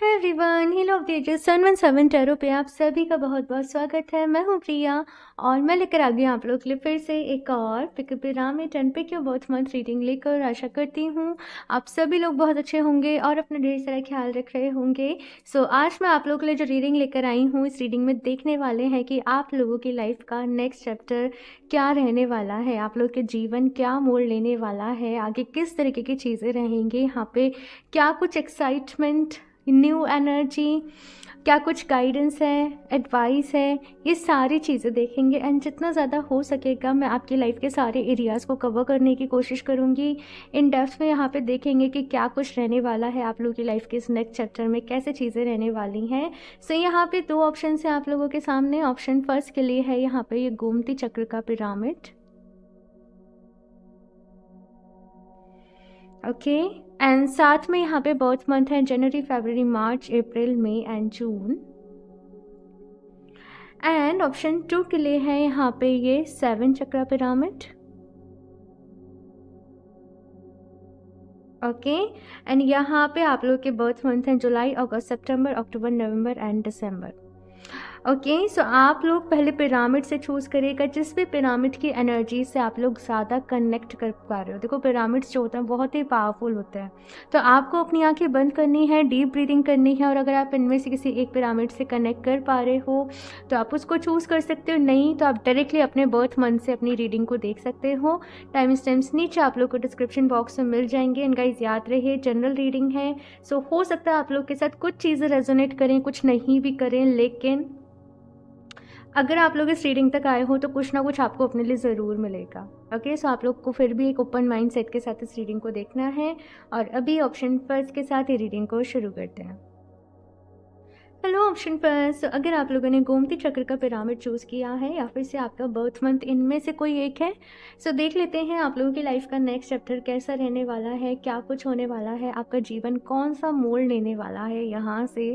है everyone, hello updated 717 tarot पे आप सभी का बहुत बहुत स्वागत है। मैं हूँ प्रिया और मैं लेकर आ गई आप लोग के लिए फिर से एक और pick up pyramid and pick your birth month reading लेकर। आशा करती हूँ आप सभी लोग बहुत अच्छे होंगे और अपना ढेर सारा ख्याल रख रहे होंगे। सो आज मैं आप लोगों के लिए जो रीडिंग लेकर आई हूँ, इस रीडिंग में देखने वाले हैं कि आप लोगों की लाइफ का नेक्स्ट चैप्टर क्या रहने वाला है, आप लोग के जीवन क्या मोड़ लेने वाला है, आगे किस तरीके की चीज़ें रहेंगी यहाँ पे, क्या कुछ एक्साइटमेंट, न्यू एनर्जी, क्या कुछ गाइडेंस है, एडवाइस है, ये सारी चीज़ें देखेंगे। एंड जितना ज़्यादा हो सकेगा मैं आपकी लाइफ के सारे एरियाज़ को कवर करने की कोशिश करूँगी। इन डेप्थ में यहाँ पे देखेंगे कि क्या कुछ रहने वाला है आप लोगों की लाइफ के इस नेक्स्ट चैप्टर में, कैसे चीज़ें रहने वाली हैं। सो यहाँ पे दो ऑप्शन है आप लोगों के सामने। ऑप्शन फर्स्ट के लिए है यहाँ पे ये गोमती चक्र का पिरामिड, ओके। एंड साथ में यहाँ पे बर्थ मंथ है जनवरी, फरवरी, मार्च, अप्रैल, मई एंड जून। एंड ऑप्शन 2 के लिए है यहाँ पे ये 7 चक्रा पिरामिड, ओके। एंड यहाँ पे आप लोग के बर्थ मंथ हैं जुलाई, अगस्त, सितंबर, अक्टूबर, नवंबर एंड दिसंबर, ओके। सो आप लोग पहले पिरामिड से चूज़ करिएगा, जिस भी पिरामिड की एनर्जी से आप लोग ज़्यादा कनेक्ट कर पा रहे हो। देखो पिरामिड्स जो होते हैं बहुत ही पावरफुल होते हैं, तो आपको अपनी आंखें बंद करनी है, डीप ब्रीदिंग करनी है, और अगर आप इनमें से किसी एक पिरामिड से कनेक्ट कर पा रहे हो तो आप उसको चूज़ कर सकते हो, नहीं तो आप डायरेक्टली अपने बर्थ मंथ से अपनी रीडिंग को देख सकते हो। टाइम स्टैम्प्स नीचे आप लोग को डिस्क्रिप्शन बॉक्स में मिल जाएंगे। एंड गाइस याद रहे जनरल रीडिंग है, सो हो सकता है आप लोग के साथ कुछ चीज़ें रेजोनेट करें, कुछ नहीं भी करें, लेकिन अगर आप लोग इस रीडिंग तक आए हो तो कुछ ना कुछ आपको अपने लिए ज़रूर मिलेगा, ओके। सो आप लोग को फिर भी एक ओपन माइंड सेट के साथ इस रीडिंग को देखना है। और अभी ऑप्शन फर्स्ट के साथ ये रीडिंग को शुरू करते हैं। हेलो ऑप्शन फर्स्ट, अगर आप लोगों ने गोमती चक्र का पिरामिड चूज़ किया है या फिर से आपका बर्थ मंथ इनमें से कोई एक है, सो देख लेते हैं आप लोगों की लाइफ का नेक्स्ट चैप्टर कैसा रहने वाला है, क्या कुछ होने वाला है, आपका जीवन कौन सा मोड़ लेने वाला है यहाँ से।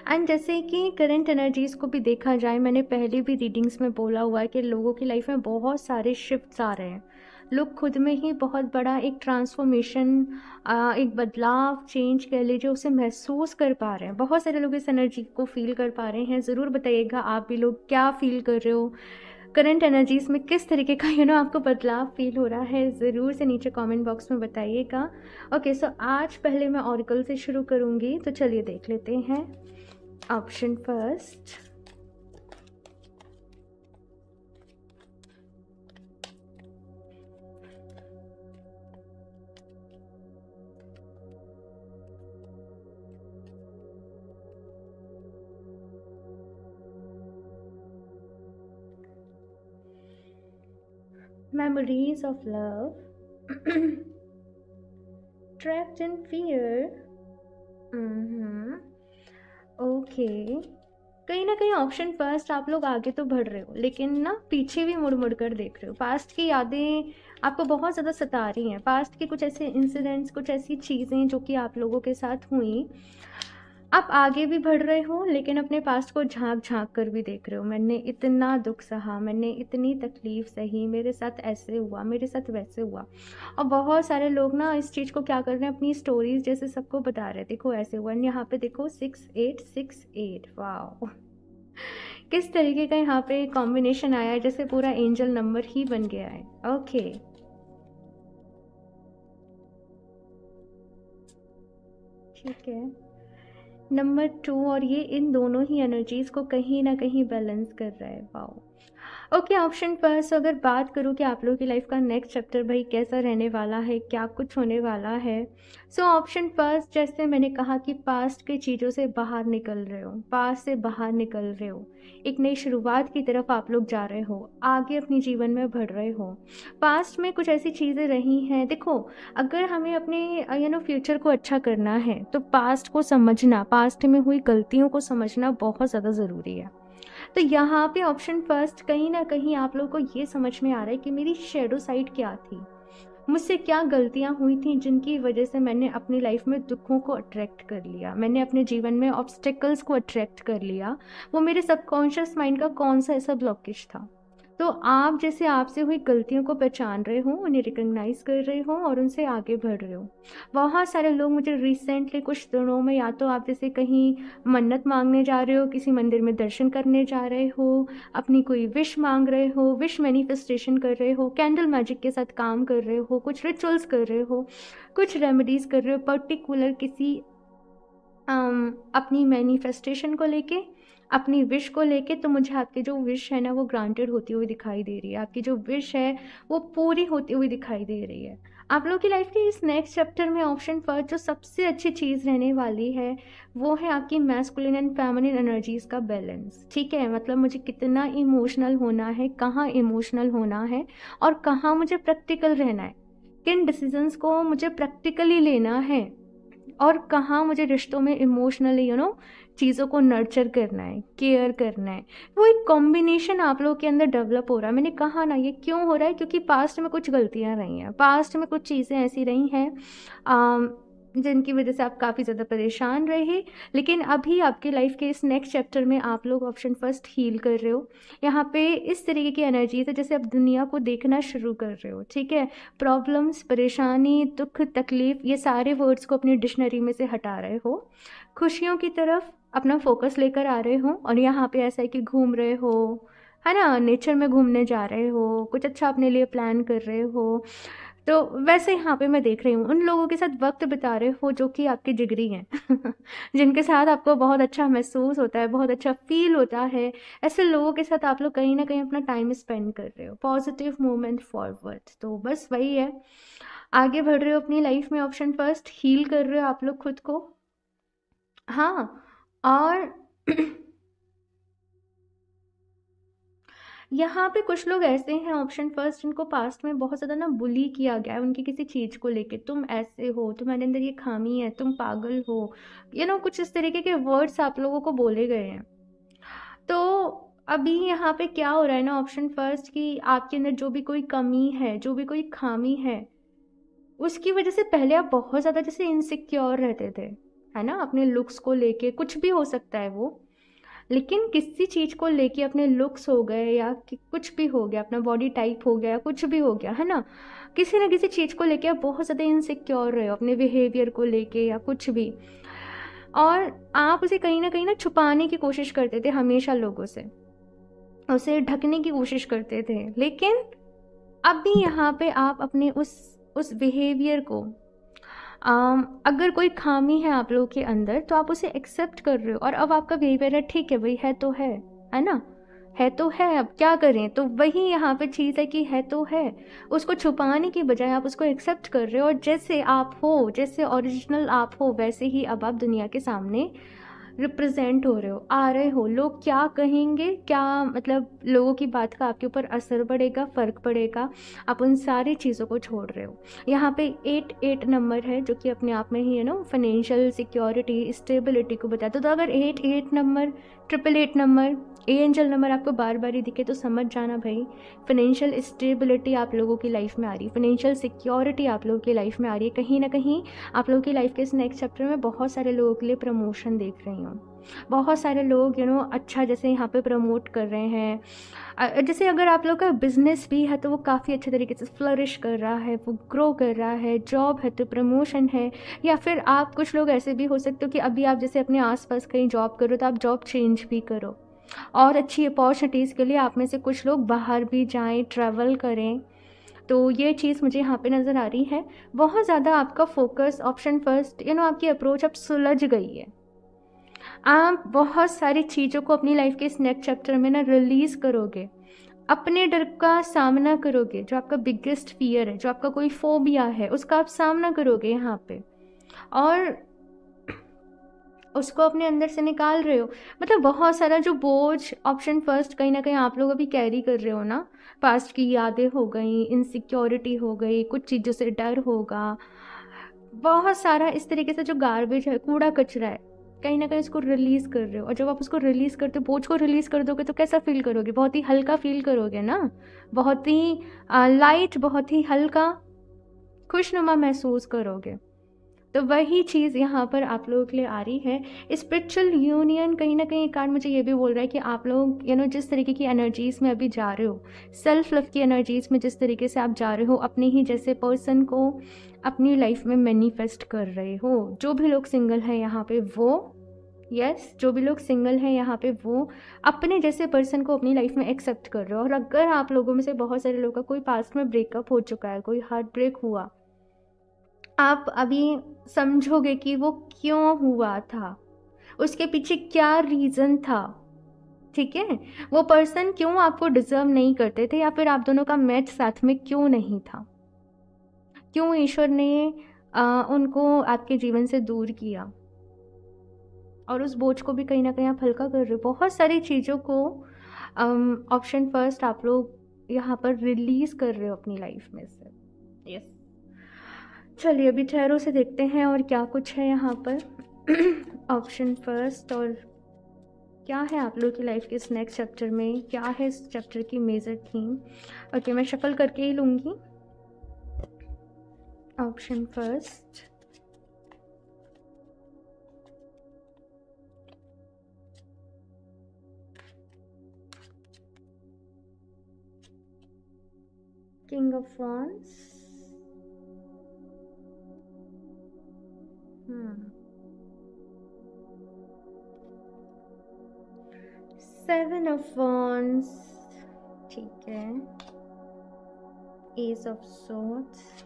एंड जैसे कि करंट एनर्जीज़ को भी देखा जाए, मैंने पहले भी रीडिंग्स में बोला हुआ है कि लोगों की लाइफ में बहुत सारे शिफ्ट्स आ रहे हैं। लोग खुद में ही बहुत बड़ा एक ट्रांसफॉर्मेशन, एक बदलाव, चेंज कह लीजिए, उसे महसूस कर पा रहे हैं। बहुत सारे लोग इस एनर्जी को फील कर पा रहे हैं। ज़रूर बताइएगा आप भी लोग क्या फील कर रहे हो, करंट एनर्जीज़ में किस तरीके का आपको बदलाव फील हो रहा है, ज़रूर से नीचे कमेंट बॉक्स में बताइएगा। ओके, सो आज पहले मैं ऑरिकल से शुरू करूँगी, तो चलिए देख लेते हैं। Option first, memories of love, trapped in fear, okay. कहीं ना कहीं ऑप्शन फर्स्ट, आप लोग आगे तो बढ़ रहे हो लेकिन ना पीछे भी मुड़ मुड़ कर देख रहे हो। पास्ट की यादें आपको बहुत ज़्यादा सता रही हैं, पास्ट के कुछ ऐसे इंसिडेंट्स, कुछ ऐसी चीज़ें जो कि आप लोगों के साथ हुई। आप आगे भी बढ़ रहे हो लेकिन अपने पास्ट को झांक झांक कर भी देख रहे हो। मैंने इतना दुख सहा, मैंने इतनी तकलीफ सही, मेरे साथ ऐसे हुआ, मेरे साथ वैसे हुआ। और बहुत सारे लोग ना इस चीज़ को क्या कर रहे हैं, अपनी स्टोरीज जैसे सबको बता रहे हैं, देखो ऐसे हुआ। यहाँ पे देखो 6868, वाह किस तरीके का यहाँ पे कॉम्बिनेशन आया है, जैसे पूरा एंजल नंबर ही बन गया है। ओके, ठीक है, नंबर 2, और ये इन दोनों ही एनर्जीज़ को कहीं ना कहीं बैलेंस कर रहा है। Wow, okay. ऑप्शन फर्स्ट, अगर बात करूँ कि आप लोगों की लाइफ का नेक्स्ट चैप्टर भाई कैसा रहने वाला है, क्या कुछ होने वाला है। सो ऑप्शन फर्स्ट, जैसे मैंने कहा कि पास्ट की चीज़ों से बाहर निकल रहे हो, पास्ट से बाहर निकल रहे हो, एक नई शुरुआत की तरफ आप लोग जा रहे हो, आगे अपने जीवन में बढ़ रहे हो। पास्ट में कुछ ऐसी चीज़ें रही हैं, देखो अगर हमें अपने फ्यूचर को अच्छा करना है तो पास्ट को समझना, पास्ट में हुई गलतियों को समझना बहुत ज़्यादा ज़रूरी है। तो यहाँ पे ऑप्शन फर्स्ट, कहीं ना कहीं आप लोगों को ये समझ में आ रहा है कि मेरी शेडो साइड क्या थी, मुझसे क्या गलतियाँ हुई थी जिनकी वजह से मैंने अपनी लाइफ में दुखों को अट्रैक्ट कर लिया, मैंने अपने जीवन में ऑब्स्टेकल्स को अट्रैक्ट कर लिया। वो मेरे सबकॉन्शियस माइंड का कौन सा ऐसा ब्लॉकेज था तो आप जैसे आपसे हुई गलतियों को पहचान रहे हो, उन्हें रिकॉग्नाइज कर रहे हो और उनसे आगे बढ़ रहे हो। बहुत सारे लोग मुझे रिसेंटली कुछ दिनों में, या तो आप जैसे कहीं मन्नत मांगने जा रहे हो, किसी मंदिर में दर्शन करने जा रहे हो, अपनी कोई विश मांग रहे हो, विश मैनिफेस्टेशन कर रहे हो, कैंडल मैजिक के साथ काम कर रहे हो, कुछ रिचुअल्स कर रहे हो, कुछ रेमेडीज़ कर रहे हो पर्टिकुलर किसी अपनी मैनिफेस्टेशन को लेके, अपनी विश को लेके। तो मुझे आपकी जो विश है ना वो ग्रांटेड होती हुई दिखाई दे रही है, आपकी जो विश है वो पूरी होती हुई दिखाई दे रही है। आप लोग की लाइफ के इस नेक्स्ट चैप्टर में ऑप्शन फर्स्ट जो सबसे अच्छी चीज़ रहने वाली है वो है आपकी मैस्कुलिन एंड फेमिनिन एनर्जीज़ का बैलेंस। ठीक है, मतलब मुझे कितना इमोशनल होना है, कहाँ इमोशनल होना है और कहाँ मुझे प्रैक्टिकल रहना है, किन डिसीजंस को मुझे प्रैक्टिकली लेना है और कहाँ मुझे रिश्तों में इमोशनली चीज़ों को नर्चर करना है, केयर करना है। वो एक कॉम्बिनेशन आप लोगों के अंदर डेवलप हो रहा है। मैंने कहा ना ये क्यों हो रहा है, क्योंकि पास्ट में कुछ गलतियाँ रही हैं, पास्ट में कुछ चीज़ें ऐसी रही हैं जिनकी वजह से आप काफ़ी ज़्यादा परेशान रहे। लेकिन अभी आपके लाइफ के इस नेक्स्ट चैप्टर में आप लोग ऑप्शन फर्स्ट हील कर रहे हो। यहाँ पे इस तरीके की एनर्जी है जैसे आप दुनिया को देखना शुरू कर रहे हो। ठीक है, प्रॉब्लम्स, परेशानी, दुख, तकलीफ, ये सारे वर्ड्स को अपनी डिक्शनरी में से हटा रहे हो, खुशियों की तरफ अपना फोकस लेकर आ रहे हो। और यहाँ पे ऐसा है कि घूम रहे हो, है ना, नेचर में घूमने जा रहे हो, कुछ अच्छा अपने लिए प्लान कर रहे हो। तो वैसे यहाँ पे मैं देख रही हूँ उन लोगों के साथ वक्त बिता रहे हो जो कि आपके जिगरी हैं जिनके साथ आपको बहुत अच्छा महसूस होता है, बहुत अच्छा फील होता है। ऐसे लोगों के साथ आप लोग कहीं ना कहीं अपना टाइम स्पेंड कर रहे हो, पॉजिटिव मूवमेंट फॉरवर्ड। तो बस वही है, आगे बढ़ रहे हो अपनी लाइफ में, ऑप्शन फर्स्ट हील कर रहे हो आप लोग खुद को। हाँ, और यहाँ पे कुछ लोग ऐसे हैं ऑप्शन फर्स्ट जिनको पास्ट में बहुत ज़्यादा ना बुली किया गया है उनकी किसी चीज़ को लेके, तुम ऐसे हो, तुम्हारे अंदर ये खामी है, तुम पागल हो, कुछ इस तरीके के वर्ड्स आप लोगों को बोले गए हैं। तो अभी यहाँ पे क्या हो रहा है ना ऑप्शन फर्स्ट कि आपके अंदर जो भी कोई कमी है, जो भी कोई खामी है, उसकी वजह से पहले आप बहुत ज़्यादा जैसे इनसिक्योर रहते थे, है ना, अपने लुक्स को लेके, कुछ भी हो सकता है वो, लेकिन किसी चीज़ को लेके, अपने लुक्स हो गए या कुछ भी हो गया, अपना बॉडी टाइप हो गया, कुछ भी हो गया, है ना, किसी ना किसी चीज़ को लेके आप बहुत ज़्यादा इनसिक्योर रहे हो, अपने बिहेवियर को लेके या कुछ भी, और आप उसे कहीं ना छुपाने की कोशिश करते थे हमेशा लोगों से, उसे ढकने की कोशिश करते थे। लेकिन अभी यहाँ पे आप अपने उस बिहेवियर को, अगर कोई खामी है आप लोगों के अंदर तो आप उसे एक्सेप्ट कर रहे हो, और अब आपका बिहेवियर है ठीक है भाई, है तो है ना, है तो है, अब क्या करें। तो वही यहाँ पे चीज़ है कि है तो है, उसको छुपाने की बजाय आप उसको एक्सेप्ट कर रहे हो, और जैसे आप हो, जैसे ओरिजिनल आप हो, वैसे ही अब आप दुनिया के सामने रिप्रेजेंट हो रहे हो, आ रहे हो। लोग क्या कहेंगे, क्या मतलब लोगों की बात का आपके ऊपर असर पड़ेगा, फ़र्क पड़ेगा, आप उन सारी चीज़ों को छोड़ रहे हो। यहाँ पे 8 नंबर है जो कि अपने आप में ही फाइनेंशियल सिक्योरिटी, स्टेबिलिटी को बताता है। तो अगर 8 नंबर, 888 नंबर, एंजल नंबर आपको बार बार ही दिखे तो समझ जाना भाई, फाइनेंशियल स्टेबिलिटी आप लोगों की लाइफ में आ रही है, फाइनेंशियल सिक्योरिटी आप लोगों की लाइफ में आ रही है। कहीं ना कहीं आप लोगों की लाइफ के इस नेक्स्ट चैप्टर में बहुत सारे लोगों के लिए प्रमोशन देख रही हूँ, बहुत सारे लोग अच्छा जैसे यहाँ पे प्रमोट कर रहे हैं। जैसे अगर आप लोग का बिजनेस भी है तो वो काफ़ी अच्छे तरीके से फ्लरिश कर रहा है, वो ग्रो कर रहा है, जॉब है तो प्रमोशन है, या फिर आप कुछ लोग ऐसे भी हो सकते हो कि अभी आप जैसे अपने आसपास कहीं जॉब करो तो आप जॉब चेंज भी करो, और अच्छी अपॉर्चुनिटीज़ के लिए आप में से कुछ लोग बाहर भी जाएं, ट्रैवल करें। तो ये चीज़ मुझे यहाँ पे नज़र आ रही है। बहुत ज़्यादा आपका फोकस ऑप्शन फर्स्ट, आपकी अप्रोच अब सुलझ गई है। आप बहुत सारी चीज़ों को अपनी लाइफ के इस नेक्स्ट चैप्टर में ना रिलीज़ करोगे, अपने डर का सामना करोगे, जो आपका बिगेस्ट फियर है, जो आपका कोई फोबिया है, उसका आप सामना करोगे यहाँ पे, और उसको अपने अंदर से निकाल रहे हो। मतलब बहुत सारा जो बोझ ऑप्शन फर्स्ट कहीं ना कहीं आप लोग अभी कैरी कर रहे हो ना, पास्ट की यादें हो गई, इनसिक्योरिटी हो गई, कुछ चीज़ों से डर होगा, बहुत सारा इस तरीके से जो गार्बेज है, कूड़ा कचरा है, कहीं ना कहीं उसको रिलीज़ कर रहे हो। और जब आप उसको रिलीज़ करते हो, बोझ को रिलीज़ कर दोगे तो कैसा फील करोगे, बहुत ही हल्का फील करोगे ना, बहुत ही लाइट, बहुत ही हल्का, खुशनुमा महसूस करोगे। तो वही चीज़ यहाँ पर आप लोगों के लिए आ रही है। स्पिरिचुअल यूनियन कहीं ना कहीं कार्ड मुझे ये भी बोल रहा है कि आप लोग जिस तरीके की एनर्जीज़ में अभी जा रहे हो, सेल्फ लव की एनर्जीज़ में जिस तरीके से आप जा रहे हो, अपने ही जैसे पर्सन को अपनी लाइफ में मैनिफेस्ट कर रहे हो। जो भी लोग सिंगल हैं यहाँ पे वो जो भी लोग सिंगल हैं यहाँ पे वो अपने जैसे पर्सन को अपनी लाइफ में एक्सेप्ट कर रहे हो। और अगर आप लोगों में से बहुत सारे लोगों का कोई पास्ट में ब्रेकअप हो चुका है, कोई हार्ट ब्रेक हुआ, आप अभी समझोगे कि वो क्यों हुआ था, उसके पीछे क्या रीज़न था। ठीक है, वो पर्सन क्यों आपको डिजर्व नहीं करते थे, या फिर आप दोनों का मैच साथ में क्यों नहीं था, क्यों ईश्वर ने उनको आपके जीवन से दूर किया, और उस बोझ को भी कहीं ना कहीं आप हल्का कर रहे हो। बहुत सारी चीज़ों को ऑप्शन फर्स्ट आप लोग यहाँ पर रिलीज कर रहे हो अपनी लाइफ में से। यस, चलिए अभी ठहरों से देखते हैं और क्या कुछ है यहाँ पर ऑप्शन फर्स्ट, और क्या है आप लोग की लाइफ के इस नेक्स्ट चैप्टर में, क्या है इस चैप्टर की मेजर थीम। ओके, मैं शफल करके ही लूँगी। Option first, king of wands, seven of wands, ठीक है, S of swords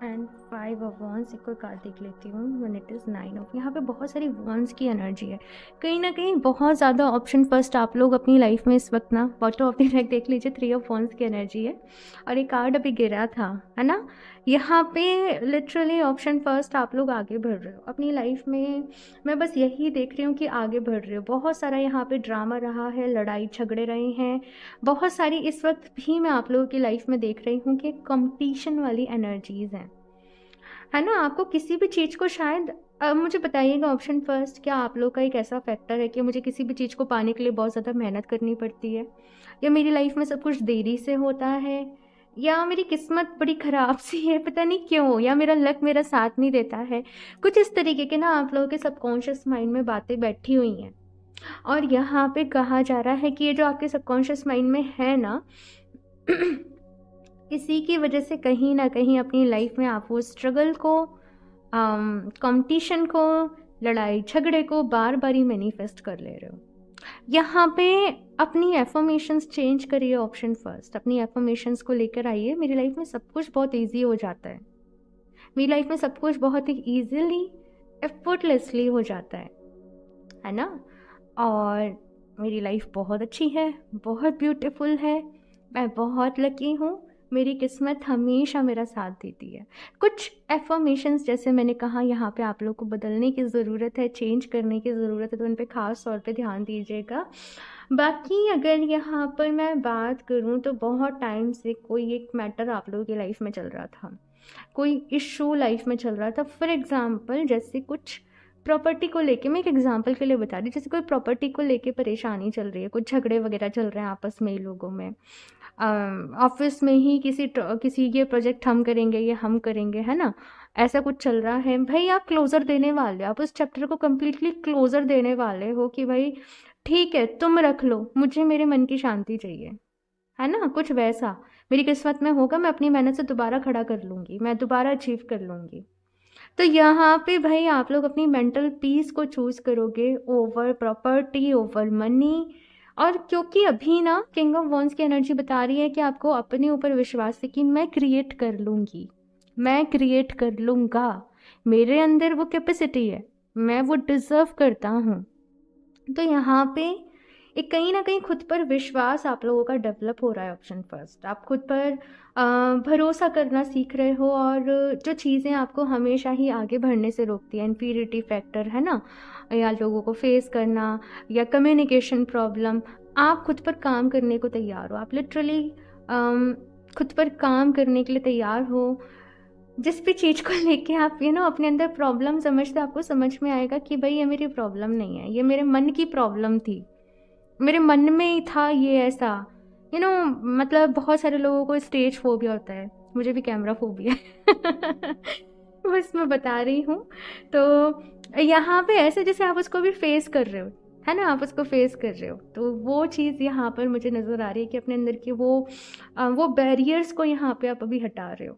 and 5 of wands. एक और कार्ड देख लेती हूँ व्हेन इट इज़ 9 ऑफ। यहाँ पे बहुत सारी वॉन्ड्स की एनर्जी है, कहीं ना कहीं बहुत ज़्यादा ऑप्शन फर्स्ट आप लोग अपनी लाइफ में इस वक्त ना, बॉटम ऑफ द डेक देख लीजिए, 3 ऑफ वॉन्ड्स की एनर्जी है। और एक कार्ड अभी गिरा था, है ना, यहाँ पे लिटरली ऑप्शन फर्स्ट आप लोग आगे बढ़ रहे हो अपनी लाइफ में। मैं बस यही देख रही हूँ कि आगे बढ़ रहे हो। बहुत सारा यहाँ पे ड्रामा रहा है, लड़ाई झगड़े रहे हैं बहुत सारी। इस वक्त भी मैं आप लोगों की लाइफ में देख रही हूँ कि कंपटीशन वाली एनर्जीज़ हैं, है ना। आपको किसी भी चीज़ को शायद, अब मुझे बताइएगा ऑप्शन फर्स्ट, क्या आप लोग का एक ऐसा फैक्टर है कि मुझे किसी भी चीज़ को पाने के लिए बहुत ज़्यादा मेहनत करनी पड़ती है, या मेरी लाइफ में सब कुछ देरी से होता है, या मेरी किस्मत बड़ी ख़राब सी है पता नहीं क्यों, या मेरा लक मेरा साथ नहीं देता है। कुछ इस तरीके के ना आप लोगों के सबकॉन्शियस माइंड में बातें बैठी हुई हैं। और यहाँ पे कहा जा रहा है कि ये जो आपके सबकॉन्शियस माइंड में है ना इसी की वजह से कहीं ना कहीं अपनी लाइफ में आप वो स्ट्रगल को, कंपटीशन को, लड़ाई झगड़े को बार बार ही मैनिफेस्ट कर ले रहे हो। यहाँ पे अपनी एफर्मेशंस चेंज करिए। ऑप्शन फर्स्ट, अपनी एफर्मेशंस को लेकर आइए। मेरी लाइफ में सब कुछ बहुत ईजी हो जाता है, मेरी लाइफ में सब कुछ बहुत ही ईजिली, एफर्टलेसली हो जाता है ना। और मेरी लाइफ बहुत अच्छी है, बहुत ब्यूटीफुल है, मैं बहुत लकी हूँ, मेरी किस्मत हमेशा मेरा साथ देती है। कुछ एफर्मेशंस जैसे मैंने कहा यहाँ पे आप लोग को बदलने की ज़रूरत है, चेंज करने की ज़रूरत है, तो उन पे ख़ास तौर पे ध्यान दीजिएगा। बाकी अगर यहाँ पर मैं बात करूँ तो बहुत टाइम से कोई एक मैटर आप लोगों की लाइफ में चल रहा था, कोई इशू लाइफ में चल रहा था। फॉर एग्ज़ाम्पल जैसे कुछ प्रॉपर्टी को लेके, मैं एक एग्जांपल के लिए बता रही, जैसे कोई प्रॉपर्टी को लेके परेशानी चल रही है, कुछ झगड़े वगैरह चल रहे हैं आपस में ही लोगों में, ऑफिस में ही किसी ये प्रोजेक्ट हम करेंगे, ये हम करेंगे, है ना, ऐसा कुछ चल रहा है। भाई आप क्लोज़र देने वाले हो, आप उस चैप्टर को कम्प्लीटली क्लोज़र देने वाले हो कि भाई ठीक है तुम रख लो, मुझे मेरे मन की शांति चाहिए, है ना, कुछ वैसा। मेरी किस्मत में होगा, मैं अपनी मेहनत से दोबारा खड़ा कर लूँगी, मैं दोबारा अचीव कर लूँगी। तो यहाँ पे भाई आप लोग अपनी मेंटल पीस को चूज़ करोगे ओवर प्रॉपर्टी, ओवर मनी। और क्योंकि अभी ना किंग ऑफ वॉन्ड्स की एनर्जी बता रही है कि आपको अपने ऊपर विश्वास है कि मैं क्रिएट कर लूँगी, मैं क्रिएट कर लूँगा, मेरे अंदर वो कैपेसिटी है, मैं वो डिज़र्व करता हूँ। तो यहाँ पे एक कहीं ना कहीं खुद पर विश्वास आप लोगों का डेवलप हो रहा है। ऑप्शन फर्स्ट, आप खुद पर भरोसा करना सीख रहे हो, और जो चीज़ें आपको हमेशा ही आगे बढ़ने से रोकती है, इन्फीरियरिटी फैक्टर, है ना, या लोगों को फेस करना, या कम्युनिकेशन प्रॉब्लम, आप खुद पर काम करने को तैयार हो। आप लिटरली खुद पर काम करने के लिए तैयार हो। जिस भी चीज़ को लेके आप अपने अंदर प्रॉब्लम समझते, आपको समझ में आएगा कि भाई ये मेरी प्रॉब्लम नहीं है, ये मेरे मन की प्रॉब्लम थी, मेरे मन में ही था ये ऐसा। मतलब बहुत सारे लोगों को स्टेज फोबिया होता है, मुझे भी कैमरा फोबिया है बस मैं बता रही हूँ। तो यहाँ पे ऐसे जैसे आप उसको भी फेस कर रहे हो, है ना, आप उसको फेस कर रहे हो, तो वो चीज़ यहाँ पर मुझे नज़र आ रही है कि अपने अंदर की वो बैरियर्स को यहाँ पे आप अभी हटा रहे हो।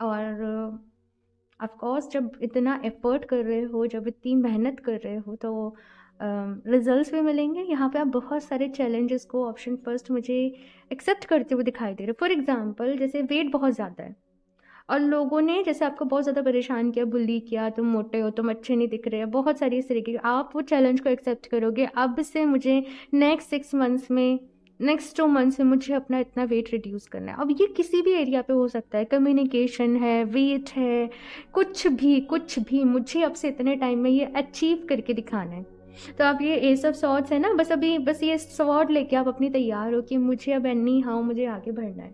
और ऑफ कोर्स जब इतना एफर्ट कर रहे हो, जब इतनी मेहनत कर रहे हो, तो रिजल्ट्स भी मिलेंगे। यहाँ पे आप बहुत सारे चैलेंजेस को ऑप्शन फर्स्ट मुझे एक्सेप्ट करते हुए दिखाई दे रहे हो। फॉर एग्जांपल जैसे वेट बहुत ज़्यादा है और लोगों ने जैसे आपको बहुत ज़्यादा परेशान किया, बुली किया, तुम मोटे हो, तुम अच्छे नहीं दिख रहे हो, बहुत सारी इस तरीके की, आप वो चैलेंज को एक्सेप्ट करोगे, अब से मुझे नेक्स्ट 6 मंथ्स में, नेक्स्ट 2 मंथ्स में मुझे अपना इतना वेट रिड्यूस करना है। अब ये किसी भी एरिया पे हो सकता है, कम्युनिकेशन है, वेट है, कुछ भी मुझे अब से इतने टाइम में ये अचीव करके दिखाना है। तो आप ये एस ऑफ सॉर्ड्स है ना, बस ये स्वॉर्ड लेके आप अपनी तैयार हो कि मुझे अब एनी हाउ मुझे आगे बढ़ना है।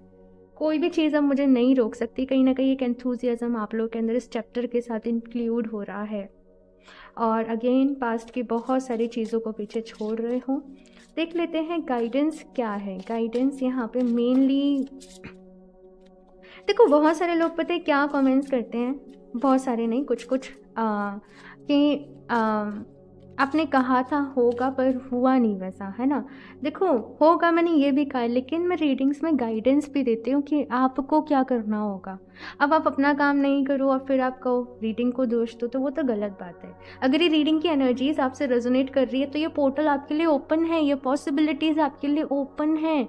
कोई भी चीज़ अब मुझे नहीं रोक सकती। कहीं ना कहीं एक एंथुजियाज्म आप लोग के अंदर इस चैप्टर के साथ इंक्लूड हो रहा है। और अगेन पास्ट की बहुत सारी चीज़ों को पीछे छोड़ रहे हो। देख लेते हैं गाइडेंस क्या है। गाइडेंस यहाँ पे मेनली देखो, बहुत सारे लोग पता है क्या कमेंट्स करते हैं, बहुत सारे नहीं, कुछ कि आपने कहा था होगा पर हुआ नहीं वैसा, है ना। देखो, होगा मैंने ये भी कहा, लेकिन मैं रीडिंग्स में गाइडेंस भी देती हूँ कि आपको क्या करना होगा। अब आप अपना काम नहीं करो और फिर आप कहो रीडिंग को दोष दो, तो वो तो गलत बात है। अगर ये रीडिंग की एनर्जीज आपसे रेजोनेट कर रही है तो ये पोर्टल आपके लिए ओपन है, ये पॉसिबिलिटीज़ आपके लिए ओपन है,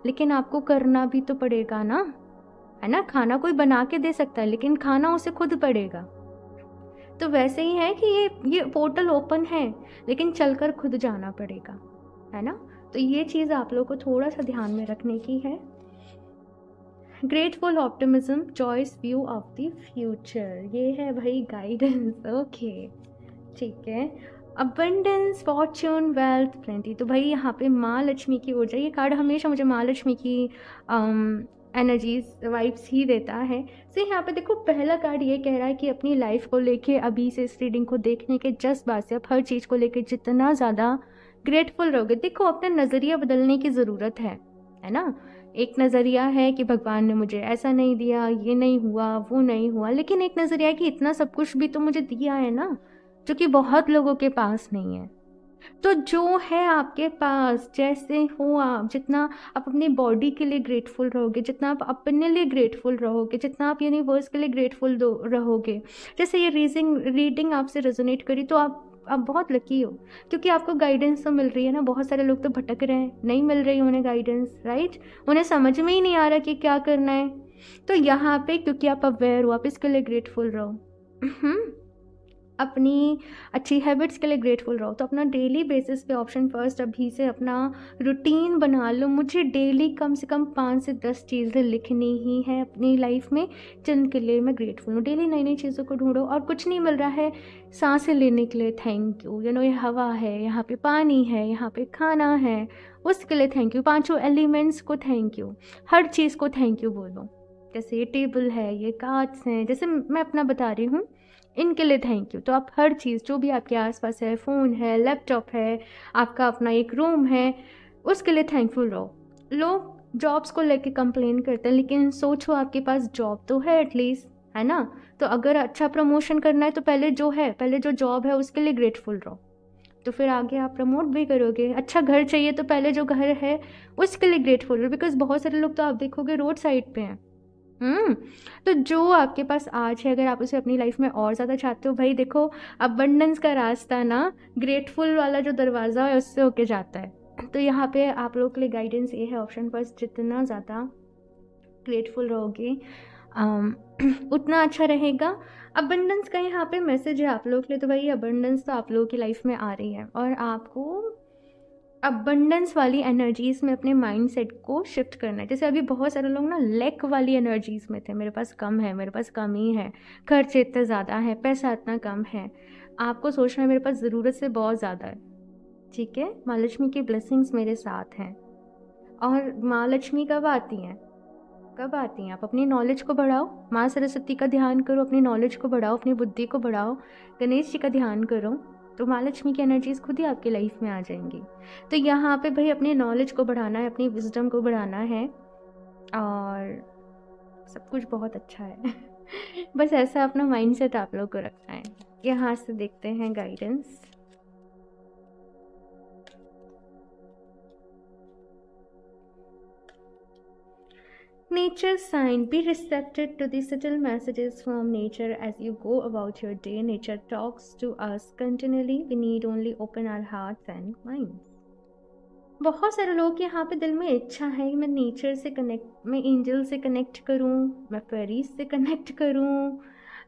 लेकिन आपको करना भी तो पड़ेगा ना, है ना। खाना कोई बना के दे सकता है, लेकिन खाना उसे खुद पड़ेगा। तो वैसे ही है कि ये पोर्टल ओपन है, लेकिन चलकर खुद जाना पड़ेगा, है ना। तो ये चीज़ आप लोगों को थोड़ा सा ध्यान में रखने की है। Grateful optimism, choice view of the future, ये है भाई गाइडेंस। ओके, ठीक है। अबंडेंस, फॉर्च्यून, वेल्थ, प्लेंटी, तो भाई यहाँ पे माँ लक्ष्मी की ऊर्जा, ये कार्ड हमेशा मुझे माँ लक्ष्मी की एनर्जीज वाइब्स ही देता है। तो यहाँ पे देखो, पहला कार्ड ये कह रहा है कि अपनी लाइफ को लेके अभी से इस रीडिंग को देखने के जस्ट बाद से आप हर चीज़ को लेके जितना ज़्यादा ग्रेटफुल रहोगे, देखो अपना नज़रिया बदलने की ज़रूरत है ना। एक नज़रिया है कि भगवान ने मुझे ऐसा नहीं दिया, ये नहीं हुआ, वो नहीं हुआ, लेकिन एक नज़रिया है कि इतना सब कुछ भी तो मुझे दिया है ना, जो कि बहुत लोगों के पास नहीं है। तो जो है आपके पास, जैसे हो आप, जितना आप अपनी बॉडी के लिए ग्रेटफुल रहोगे, जितना आप अपने लिए ग्रेटफुल रहोगे, जितना आप यूनिवर्स के लिए ग्रेटफुल रहोगे, जैसे ये रीडिंग आपसे रेजोनेट करी, तो आप बहुत लकी हो, क्योंकि आपको गाइडेंस तो मिल रही है ना। बहुत सारे लोग तो भटक रहे हैं, नहीं मिल रही उन्हें गाइडेंस, राइट, उन्हें समझ में ही नहीं आ रहा कि क्या करना है। तो यहाँ पे क्योंकि आप अवेयर हो, आप इसके लिए ग्रेटफुल रहो। अपनी अच्छी हैबिट्स के लिए ग्रेटफुल रहो। तो अपना डेली बेसिस पे ऑप्शन फर्स्ट अभी से अपना रूटीन बना लो, मुझे डेली कम से कम 5 से 10 चीज़ें लिखनी ही है अपनी लाइफ में जिनके लिए मैं ग्रेटफुल हूँ। डेली नई नई चीज़ों को ढूंढो, और कुछ नहीं मिल रहा है सांसें लेने के लिए थैंक यू, ये हवा है, यहाँ पे पानी है, यहाँ पे खाना है, उसके लिए थैंक यू। 5 एलिमेंट्स को थैंक यू, हर चीज़ को थैंक यू बोलो। जैसे ये टेबल है, ये कांच हैं, जैसे मैं अपना बता रही हूँ, इनके लिए थैंक यू। तो आप हर चीज़ जो भी आपके आसपास है, फ़ोन है, लैपटॉप है, आपका अपना एक रूम है, उसके लिए थैंकफुल रहो। लोग जॉब्स को लेके कंप्लेन करते हैं, लेकिन सोचो आपके पास जॉब तो है एटलीस्ट, है ना। तो अगर अच्छा प्रमोशन करना है तो पहले जो जॉब है उसके लिए ग्रेटफुल रहो, तो फिर आगे आप प्रमोट भी करोगे। अच्छा घर चाहिए तो पहले जो घर है उसके लिए ग्रेटफुल रहो, बिकॉज बहुत सारे लोग तो आप देखोगे रोड साइड पे हैं। तो जो आपके पास आज है, अगर आप उसे अपनी लाइफ में और ज़्यादा चाहते हो, भाई देखो अबंडेंस का रास्ता ना ग्रेटफुल वाला जो दरवाज़ा है उससे होके जाता है। तो यहाँ पे आप लोग के लिए गाइडेंस ये है ऑप्शन फर्स्ट, जितना ज़्यादा ग्रेटफुल रहोगे उतना अच्छा रहेगा। अबंडेंस का यहाँ पे मैसेज है आप लोग के लिए, तो भाई अबंडेंस तो आप लोगों की लाइफ में आ रही है, और आपको अबंडेंस वाली एनर्जीज़ में अपने माइंडसेट को शिफ्ट करना है। जैसे अभी बहुत सारे लोग ना लैक वाली एनर्जीज़ में थे, मेरे पास कम है, मेरे पास कमी है, खर्च इतना ज़्यादा है, पैसा इतना कम है। आपको सोचना है मेरे पास ज़रूरत से बहुत ज़्यादा है, ठीक है। माँ लक्ष्मी की ब्लेसिंग्स मेरे साथ हैं। और माँ लक्ष्मी कब आती हैं? आप अपनी नॉलेज को बढ़ाओ, माँ सरस्वती का ध्यान करो, अपनी नॉलेज को बढ़ाओ, अपनी बुद्धि को बढ़ाओ, गणेश जी का ध्यान करो, तो माँ लक्ष्मी की एनर्जीज खुद ही आपकी लाइफ में आ जाएंगी। तो यहाँ पे भाई अपनी नॉलेज को बढ़ाना है, अपनी विजडम को बढ़ाना है, और सब कुछ बहुत अच्छा है। बस ऐसा अपना माइंडसेट आप लोग को रखना है। यहाँ से देखते हैं guidance. Nature sign. Be receptive to the subtle messages from nature as you go about your day. Nature talks to us continually. We need only open our hearts and minds. बहुत सारे लोग के यहाँ पे दिल में इच्छा है कि मैं नेचर से कनेक्ट, मैं एंजल से कनेक्ट करूँ, मैं फेरीज से कनेक्ट करूँ,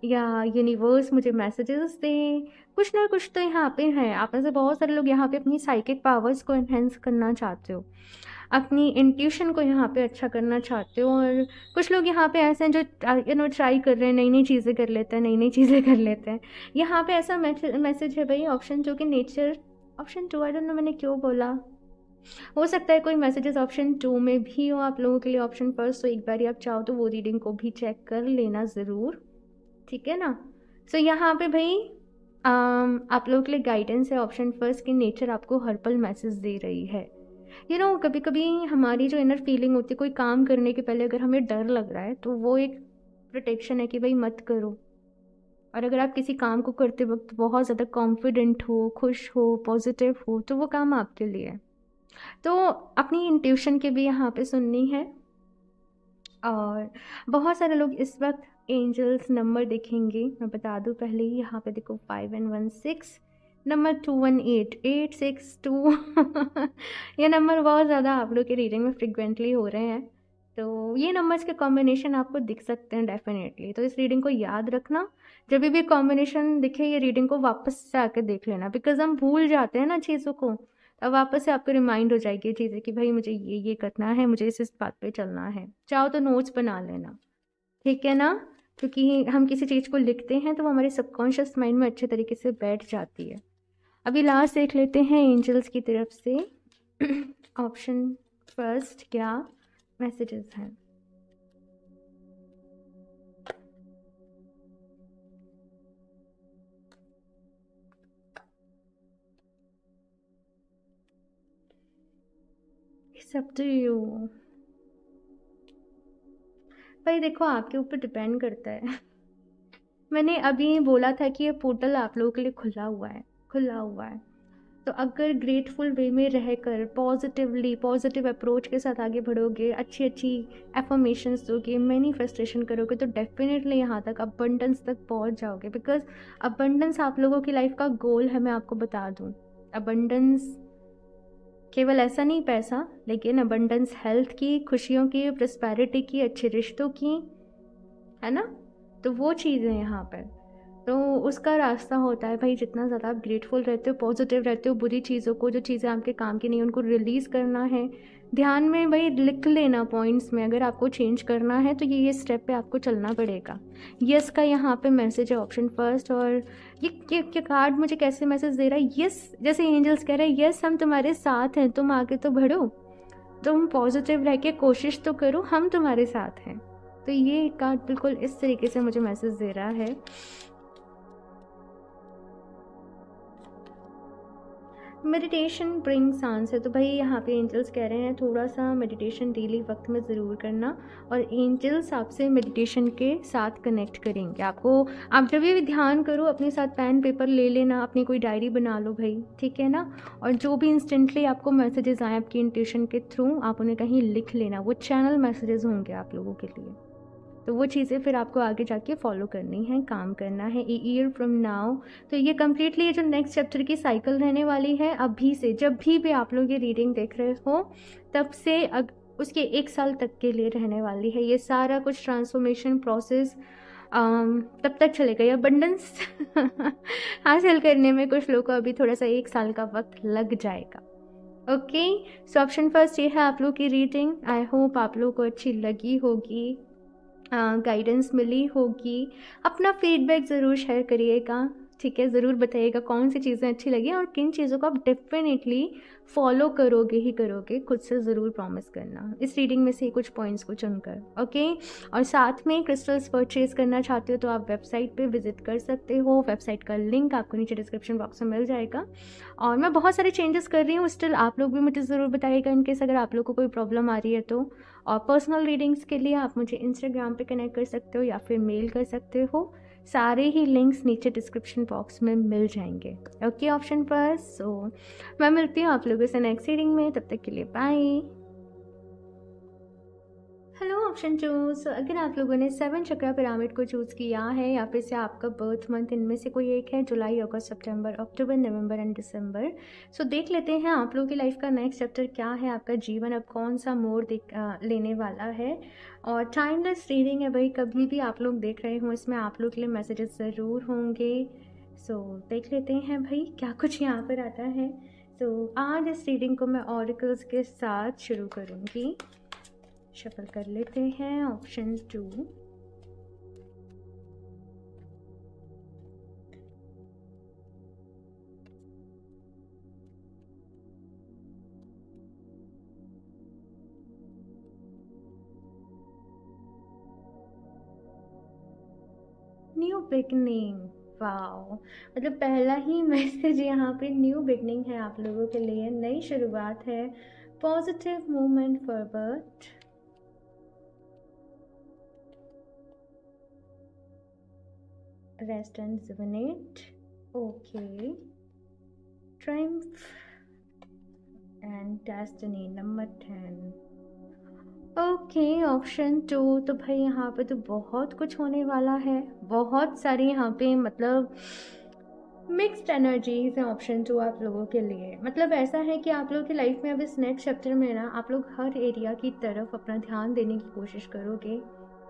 या यूनिवर्स मुझे मैसेजेस दे। कुछ ना कुछ तो यहाँ पे है। आप में से बहुत सारे लोग यहाँ पे अपनी साइकिक पावर्स को एनहेंस करना चाहते हो, अपनी इंट्यूशन को यहाँ पे अच्छा करना चाहते हो। और कुछ लोग यहाँ पे ऐसे हैं जो ट्राई कर रहे हैं, नई नई चीज़ें कर लेते हैं, नई नई चीज़ें कर लेते हैं। यहाँ पे ऐसा मैसेज है भाई, ऑप्शन जो कि nature, option 2, I don't know मैंने क्यों बोला, हो सकता है कोई मैसेजेस ऑप्शन 2 में भी हो आप लोगों के लिए ऑप्शन फर्स्ट। तो एक बार आप चाहो तो वो रीडिंग को भी चेक कर लेना ज़रूर, ठीक है ना। सो यहाँ पे भाई आप लोगों के लिए गाइडेंस है ऑप्शन फर्स्ट की, नेचर आपको हर पल मैसेज दे रही है। कभी कभी हमारी जो इनर फीलिंग होती है, कोई काम करने के पहले अगर हमें डर लग रहा है तो वो एक प्रोटेक्शन है कि भाई मत करो। और अगर आप किसी काम को करते वक्त बहुत ज़्यादा कॉन्फिडेंट हो, खुश हो, पॉजिटिव हो, तो वो काम आपके लिए है। तो अपनी इंट्यूशन के भी यहाँ पे सुननी है। और बहुत सारे लोग इस वक्त एंजल्स नंबर देखेंगे, मैं बता दूँ पहले ही, यहाँ पे देखो 5 and 1 6, नंबर 218 862 ये नंबर बहुत ज़्यादा आप लोग के रीडिंग में फ्रिक्वेंटली हो रहे हैं। तो ये नंबर्स के कॉम्बिनेशन आपको दिख सकते हैं डेफिनेटली। तो इस रीडिंग को याद रखना, जब भी कॉम्बिनेशन दिखे ये रीडिंग को वापस से आकर देख लेना, बिकॉज हम भूल जाते हैं ना चीज़ों को। अब वापस से आपको रिमाइंड हो जाएगी ये चीज़ें कि भाई मुझे ये करना है, मुझे इस बात पे चलना है। चाहो तो नोट्स बना लेना, ठीक है ना, क्योंकि हम किसी चीज़ को लिखते हैं तो वो हमारे सबकॉन्शियस माइंड में अच्छे तरीके से बैठ जाती है। अभी लास्ट देख लेते हैं एंजल्स की तरफ से ऑप्शन फर्स्ट क्या मैसेजेस हैं। सब तो यू भाई देखो आपके ऊपर डिपेंड करता है। मैंने अभी बोला था कि ये पोर्टल आप लोगों के लिए खुला हुआ है। तो अगर ग्रेटफुल वे में रहकर पॉजिटिव अप्रोच के साथ आगे बढ़ोगे, अच्छी एफर्मेशंस दोगे, मैनिफेस्टेशन करोगे, तो डेफिनेटली यहाँ तक अबंडेंस तक पहुँच जाओगे। बिकॉज अबंडेंस आप लोगों की लाइफ का गोल है, मैं आपको बता दूँ। अबंडेंस केवल ऐसा नहीं पैसा, लेकिन अबंडेंस हेल्थ की, खुशियों की, प्रॉस्पेरिटी की, अच्छे रिश्तों की, है ना। तो वो चीज़ें यहाँ पर, तो उसका रास्ता होता है भाई, जितना ज़्यादा आप ग्रेटफुल रहते हो, पॉजिटिव रहते हो, बुरी चीज़ों को, जो चीज़ें आपके काम की नहीं उनको रिलीज़ करना है। ध्यान में भाई लिख लेना पॉइंट्स में, अगर आपको चेंज करना है तो ये स्टेप पे आपको चलना पड़ेगा। यस का यहाँ पे मैसेज है ऑप्शन फर्स्ट। और ये कार्ड मुझे कैसे मैसेज दे रहा है, यस, जैसे एंजल्स कह रहे हैं यस हम तुम्हारे साथ हैं, तुम आगे तो बढ़ो, तुम पॉजिटिव रह के कोशिश तो करो, हम तुम्हारे साथ हैं। तो ये कार्ड बिल्कुल इस तरीके से मुझे मैसेज दे रहा है। Meditation brings answer. तो भाई यहाँ पे एंजल्स कह रहे हैं थोड़ा सा मेडिटेशन डेली वक्त में ज़रूर करना, और एंजल्स आपसे मेडिटेशन के साथ कनेक्ट करेंगे आपको। आप जब भी ध्यान करो अपने साथ पेन पेपर ले लेना, अपनी कोई डायरी बना लो भाई, ठीक है ना। और जो भी इंस्टेंटली आपको मैसेजेस आए आपकी इंट्यूशन के थ्रू, आप उन्हें कहीं लिख लेना, वो चैनल मैसेजेस होंगे आप लोगों के लिए। तो वो चीज़ें फिर आपको आगे जाके फॉलो करनी है, काम करना है। ए ईयर फ्रॉम नाउ, तो ये कम्प्लीटली ये जो नेक्स्ट चैप्टर की साइकिल रहने वाली है, अभी से जब भी आप लोग ये रीडिंग देख रहे हो तब से उसके 1 साल तक के लिए रहने वाली है। ये सारा कुछ ट्रांसफॉर्मेशन प्रोसेस तब तक चलेगा। ये अबंडेंस हासिल करने में कुछ लोगों को अभी थोड़ा सा 1 साल का वक्त लग जाएगा। ओके, सो ऑप्शन फर्स्ट ये है आप लोग की रीडिंग। आई होप आप लोगों को अच्छी लगी होगी, गाइडेंस मिली होगी। अपना फीडबैक ज़रूर शेयर करिएगा, ठीक है, ज़रूर बताइएगा कौन सी चीज़ें अच्छी लगी और किन चीज़ों को आप डेफिनेटली फॉलो करोगे ही करोगे, खुद से ज़रूर प्रॉमिस करना इस रीडिंग में से कुछ पॉइंट्स को चुनकर। ओके, और साथ में क्रिस्टल्स परचेज़ करना चाहते हो तो आप वेबसाइट पे विजिट कर सकते हो। वेबसाइट का लिंक आपको नीचे डिस्क्रिप्शन बॉक्स में मिल जाएगा। और मैं बहुत सारे चेंजेस कर रही हूँ, स्टिल आप लोग भी मुझे ज़रूर बताइएगा इनकेस अगर आप लोग को कोई प्रॉब्लम आ रही है तो। और पर्सनल रीडिंग्स के लिए आप मुझे इंस्टाग्राम पे कनेक्ट कर सकते हो या फिर मेल कर सकते हो। सारे ही लिंक्स नीचे डिस्क्रिप्शन बॉक्स में मिल जाएंगे। ओके ऑप्शन पर। सो मैं मिलती हूँ आप लोगों से नेक्स्ट रीडिंग में, तब तक के लिए बाय। Hello option choose. अगर आप लोगों ने 7 चक्रा पिरामिड को चूज़ किया है या फिर से आपका बर्थ मंथ इनमें से कोई एक है, जुलाई, अगस्त, सितंबर, अक्टूबर, नवंबर एंड दिसंबर। सो देख लेते हैं आप लोगों की लाइफ का नेक्स्ट चैप्टर क्या है, आपका जीवन अब कौन सा मोड़ लेने वाला है। और टाइमलेस रीडिंग है भाई, कभी भी आप लोग देख रहे हो इसमें आप लोग के लिए मैसेजेस ज़रूर होंगे। सो देख लेते हैं भाई क्या कुछ यहाँ पर आता है। सो आज इस रीडिंग को मैं ऑरिकल्स के साथ शुरू करूँगी। शफल कर लेते हैं ऑप्शन 2। न्यू बिगनिंग, वाओ, मतलब पहला ही मैसेज यहाँ पे न्यू बिगनिंग है आप लोगों के लिए, नई शुरुआत है, positive movement forward. Rest and rejuvenate, okay, Triumph and destiny number 10। Okay option 2। तो भाई यहाँ पे तो बहुत कुछ होने वाला है, बहुत सारी यहाँ पे मतलब मिक्स्ड एनर्जीज हैं ऑप्शन 2 आप लोगों के लिए। मतलब ऐसा है कि आप लोगों की लाइफ में अब इस नेक्स्ट चैप्टर में ना आप लोग हर एरिया की तरफ अपना ध्यान देने की कोशिश करोगे।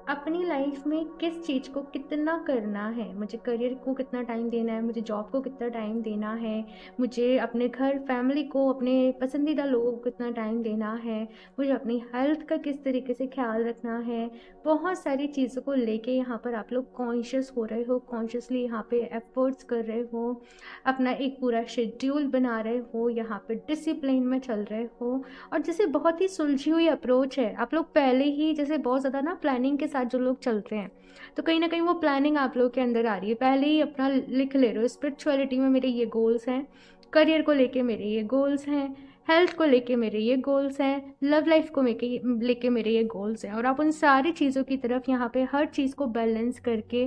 अपनी लाइफ में किस चीज़ को कितना करना है, मुझे करियर को कितना टाइम देना है, मुझे जॉब को कितना टाइम देना है, मुझे अपने घर फैमिली को, अपने पसंदीदा लोगों को कितना टाइम देना है, मुझे अपनी हेल्थ का किस तरीके से ख्याल रखना है। बहुत सारी चीज़ों को लेके यहाँ पर आप लोग कॉन्शियस हो रहे हो, कॉन्शियसली यहाँ पे एफर्ट्स कर रहे हो, अपना एक पूरा शेड्यूल बना रहे हो, यहाँ पे डिसिप्लिन में चल रहे हो। और जैसे बहुत ही सुलझी हुई अप्रोच है, आप लोग पहले ही जैसे बहुत ज़्यादा ना प्लानिंग के साथ जो लोग चलते हैं, तो कहीं ना कहीं वो प्लानिंग आप लोग के अंदर आ रही है, पहले ही अपना लिख ले रहे हो, स्पिरिचुअलिटी में मेरे ये गोल्स हैं, करियर को लेके मेरे ये गोल्स हैं, हेल्थ को लेके मेरे ये गोल्स हैं, लव लाइफ को लेके मेरे ये गोल्स हैं। और आप उन सारी चीज़ों की तरफ यहाँ पे हर चीज़ को बैलेंस करके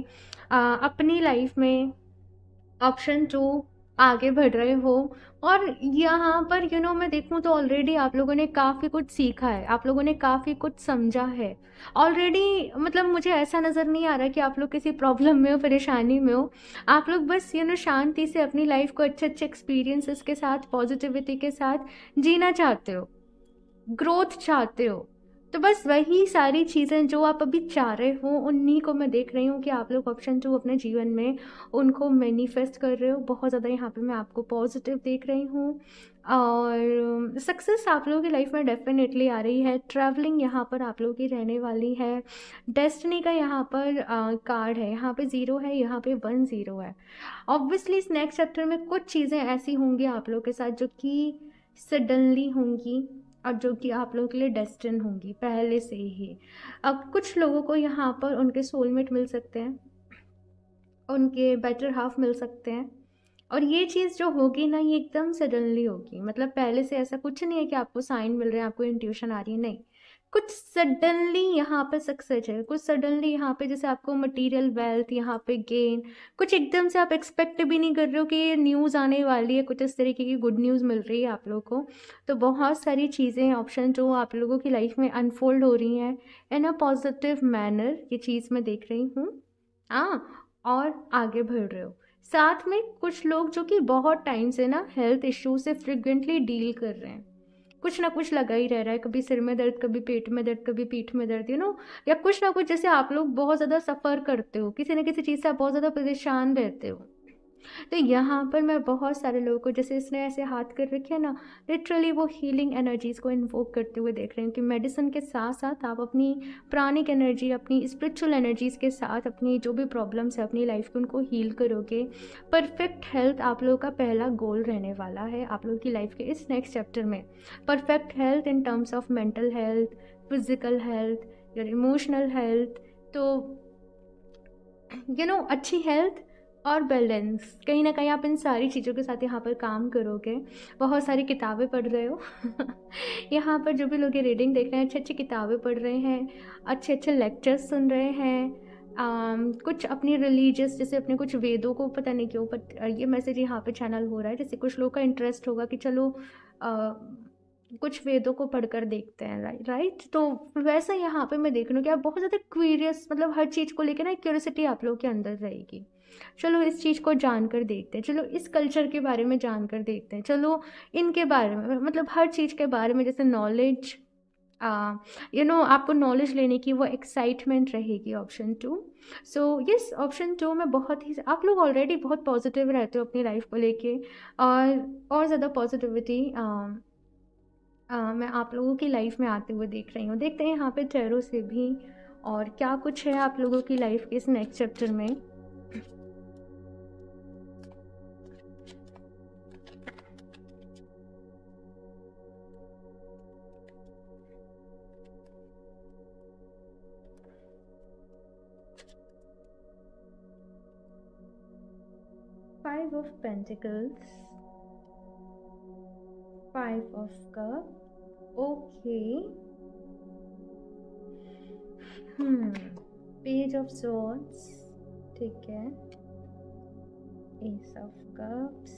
अपनी लाइफ में ऑप्शन 2 आगे बढ़ रहे हो। और यहाँ पर मैं देखूँ तो ऑलरेडी आप लोगों ने काफ़ी कुछ सीखा है, आप लोगों ने काफ़ी कुछ समझा है ऑलरेडी। मतलब मुझे ऐसा नज़र नहीं आ रहा कि आप लोग किसी प्रॉब्लम में हो, परेशानी में हो। आप लोग बस शांति से अपनी लाइफ को अच्छे अच्छे एक्सपीरियंसेस के साथ, पॉजिटिविटी के साथ जीना चाहते हो, ग्रोथ चाहते हो। तो बस वही सारी चीज़ें जो आप अभी चाह रहे हो, उन्हीं को मैं देख रही हूँ कि आप लोग ऑप्शन 2 अपने जीवन में उनको मैनिफेस्ट कर रहे हो। बहुत ज़्यादा यहाँ पे मैं आपको पॉजिटिव देख रही हूँ और सक्सेस आप लोगों की लाइफ में डेफिनेटली आ रही है। ट्रैवलिंग यहाँ पर आप लोगों की रहने वाली है। डेस्टिनी का यहाँ पर कार्ड है, यहाँ पे 0 है, यहाँ पे 1 0 है। ऑब्वियसली इस नेक्स्ट चैप्टर में कुछ चीज़ें ऐसी होंगी आप लोगों के साथ जो कि सडनली होंगी और जो कि आप लोगों के लिए डेस्टिन होंगी पहले से ही। अब कुछ लोगों को यहाँ पर उनके सोलमेट मिल सकते हैं, उनके बेटर हाफ मिल सकते हैं। और ये चीज़ जो होगी ना, ये एकदम सडनली होगी। मतलब पहले से ऐसा कुछ नहीं है कि आपको साइन मिल रहे हैं, आपको इंट्यूशन आ रही है, नहीं। कुछ सडनली यहाँ पे सक्सेस है, कुछ सडनली यहाँ पे जैसे आपको मटेरियल वेल्थ, यहाँ पे गेन, कुछ एकदम से आप एक्सपेक्ट भी नहीं कर रहे हो कि ये न्यूज़ आने वाली है, कुछ इस तरीके की गुड न्यूज़ मिल रही है आप लोगों को। तो बहुत सारी चीज़ें ऑप्शन जो आप लोगों की लाइफ में अनफोल्ड हो रही हैं इन अ पॉजिटिव मैनर, ये चीज़ मैं देख रही हूँ। हाँ, और आगे बढ़ रहे हो। साथ में कुछ लोग जो कि बहुत टाइम से ना हेल्थ इश्यू से फ्रिक्वेंटली डील कर रहे हैं, कुछ ना कुछ लगा ही रह रहा है, कभी सिर में दर्द, कभी पेट में दर्द, कभी पीठ में दर्द, या कुछ ना कुछ। जैसे आप लोग बहुत ज़्यादा सफ़र करते हो, किसी न किसी चीज़ से आप बहुत ज़्यादा परेशान रहते हो। तो यहाँ पर मैं बहुत सारे लोगों को, जैसे इसने ऐसे हाथ कर रखे हैं ना, लिटरली वो हीलिंग एनर्जीज़ को इन्वोक करते हुए देख रहे हैं कि मेडिसिन के साथ साथ आप अपनी प्राणिक एनर्जी, अपनी स्पिरिचुअल एनर्जीज़ के साथ अपनी जो भी प्रॉब्लम्स है अपनी लाइफ की उनको हील करोगे। परफेक्ट हेल्थ आप लोगों का पहला गोल रहने वाला है आप लोगों की लाइफ के इस नेक्स्ट चैप्टर में। Perfect health in terms of mental health, physical health, your emotional health. तो अच्छी हेल्थ और बैलेंस, कहीं ना कहीं आप इन सारी चीज़ों के साथ यहाँ पर काम करोगे। बहुत सारी किताबें पढ़ रहे हो यहाँ पर जो भी लोग ये रीडिंग देख रहे हैं, अच्छी अच्छी किताबें पढ़ रहे हैं, अच्छे अच्छे लेक्चर्स सुन रहे हैं। कुछ अपनी रिलीजियस, जैसे अपने कुछ वेदों को, पता नहीं क्यों बट ये मैसेज यहाँ पे चैनल हो रहा है। जैसे कुछ लोग का इंटरेस्ट होगा कि चलो कुछ वेदों को पढ़कर देखते हैं, राइट। तो वैसा यहाँ पे मैं देख रही हूँ कि आप बहुत ज़्यादा क्यूरियस, मतलब हर चीज़ को लेकर ना क्यूरियोसिटी आप लोगों के अंदर रहेगी। चलो इस चीज़ को जानकर देखते हैं, चलो इस कल्चर के बारे में जानकर देखते हैं, चलो इनके बारे में, मतलब हर चीज़ के बारे में, जैसे नॉलेज, आपको नॉलेज लेने की वो एक्साइटमेंट रहेगी। ऑप्शन 2, सो यस, ऑप्शन 2 में बहुत ही, आप लोग ऑलरेडी बहुत पॉजिटिव रहते हो अपनी लाइफ को लेके, और ज़्यादा पॉजिटिविटी मैं आप लोगों की लाइफ में आते हुए देख रही हूँ। देखते हैं यहाँ पे टैरो से भी और क्या कुछ है आप लोगों की लाइफ के इस नेक्स्ट चैप्टर में। Five of Pentacles, Five of Cups, okay, Page of Swords, ठीक है, Ace of Cups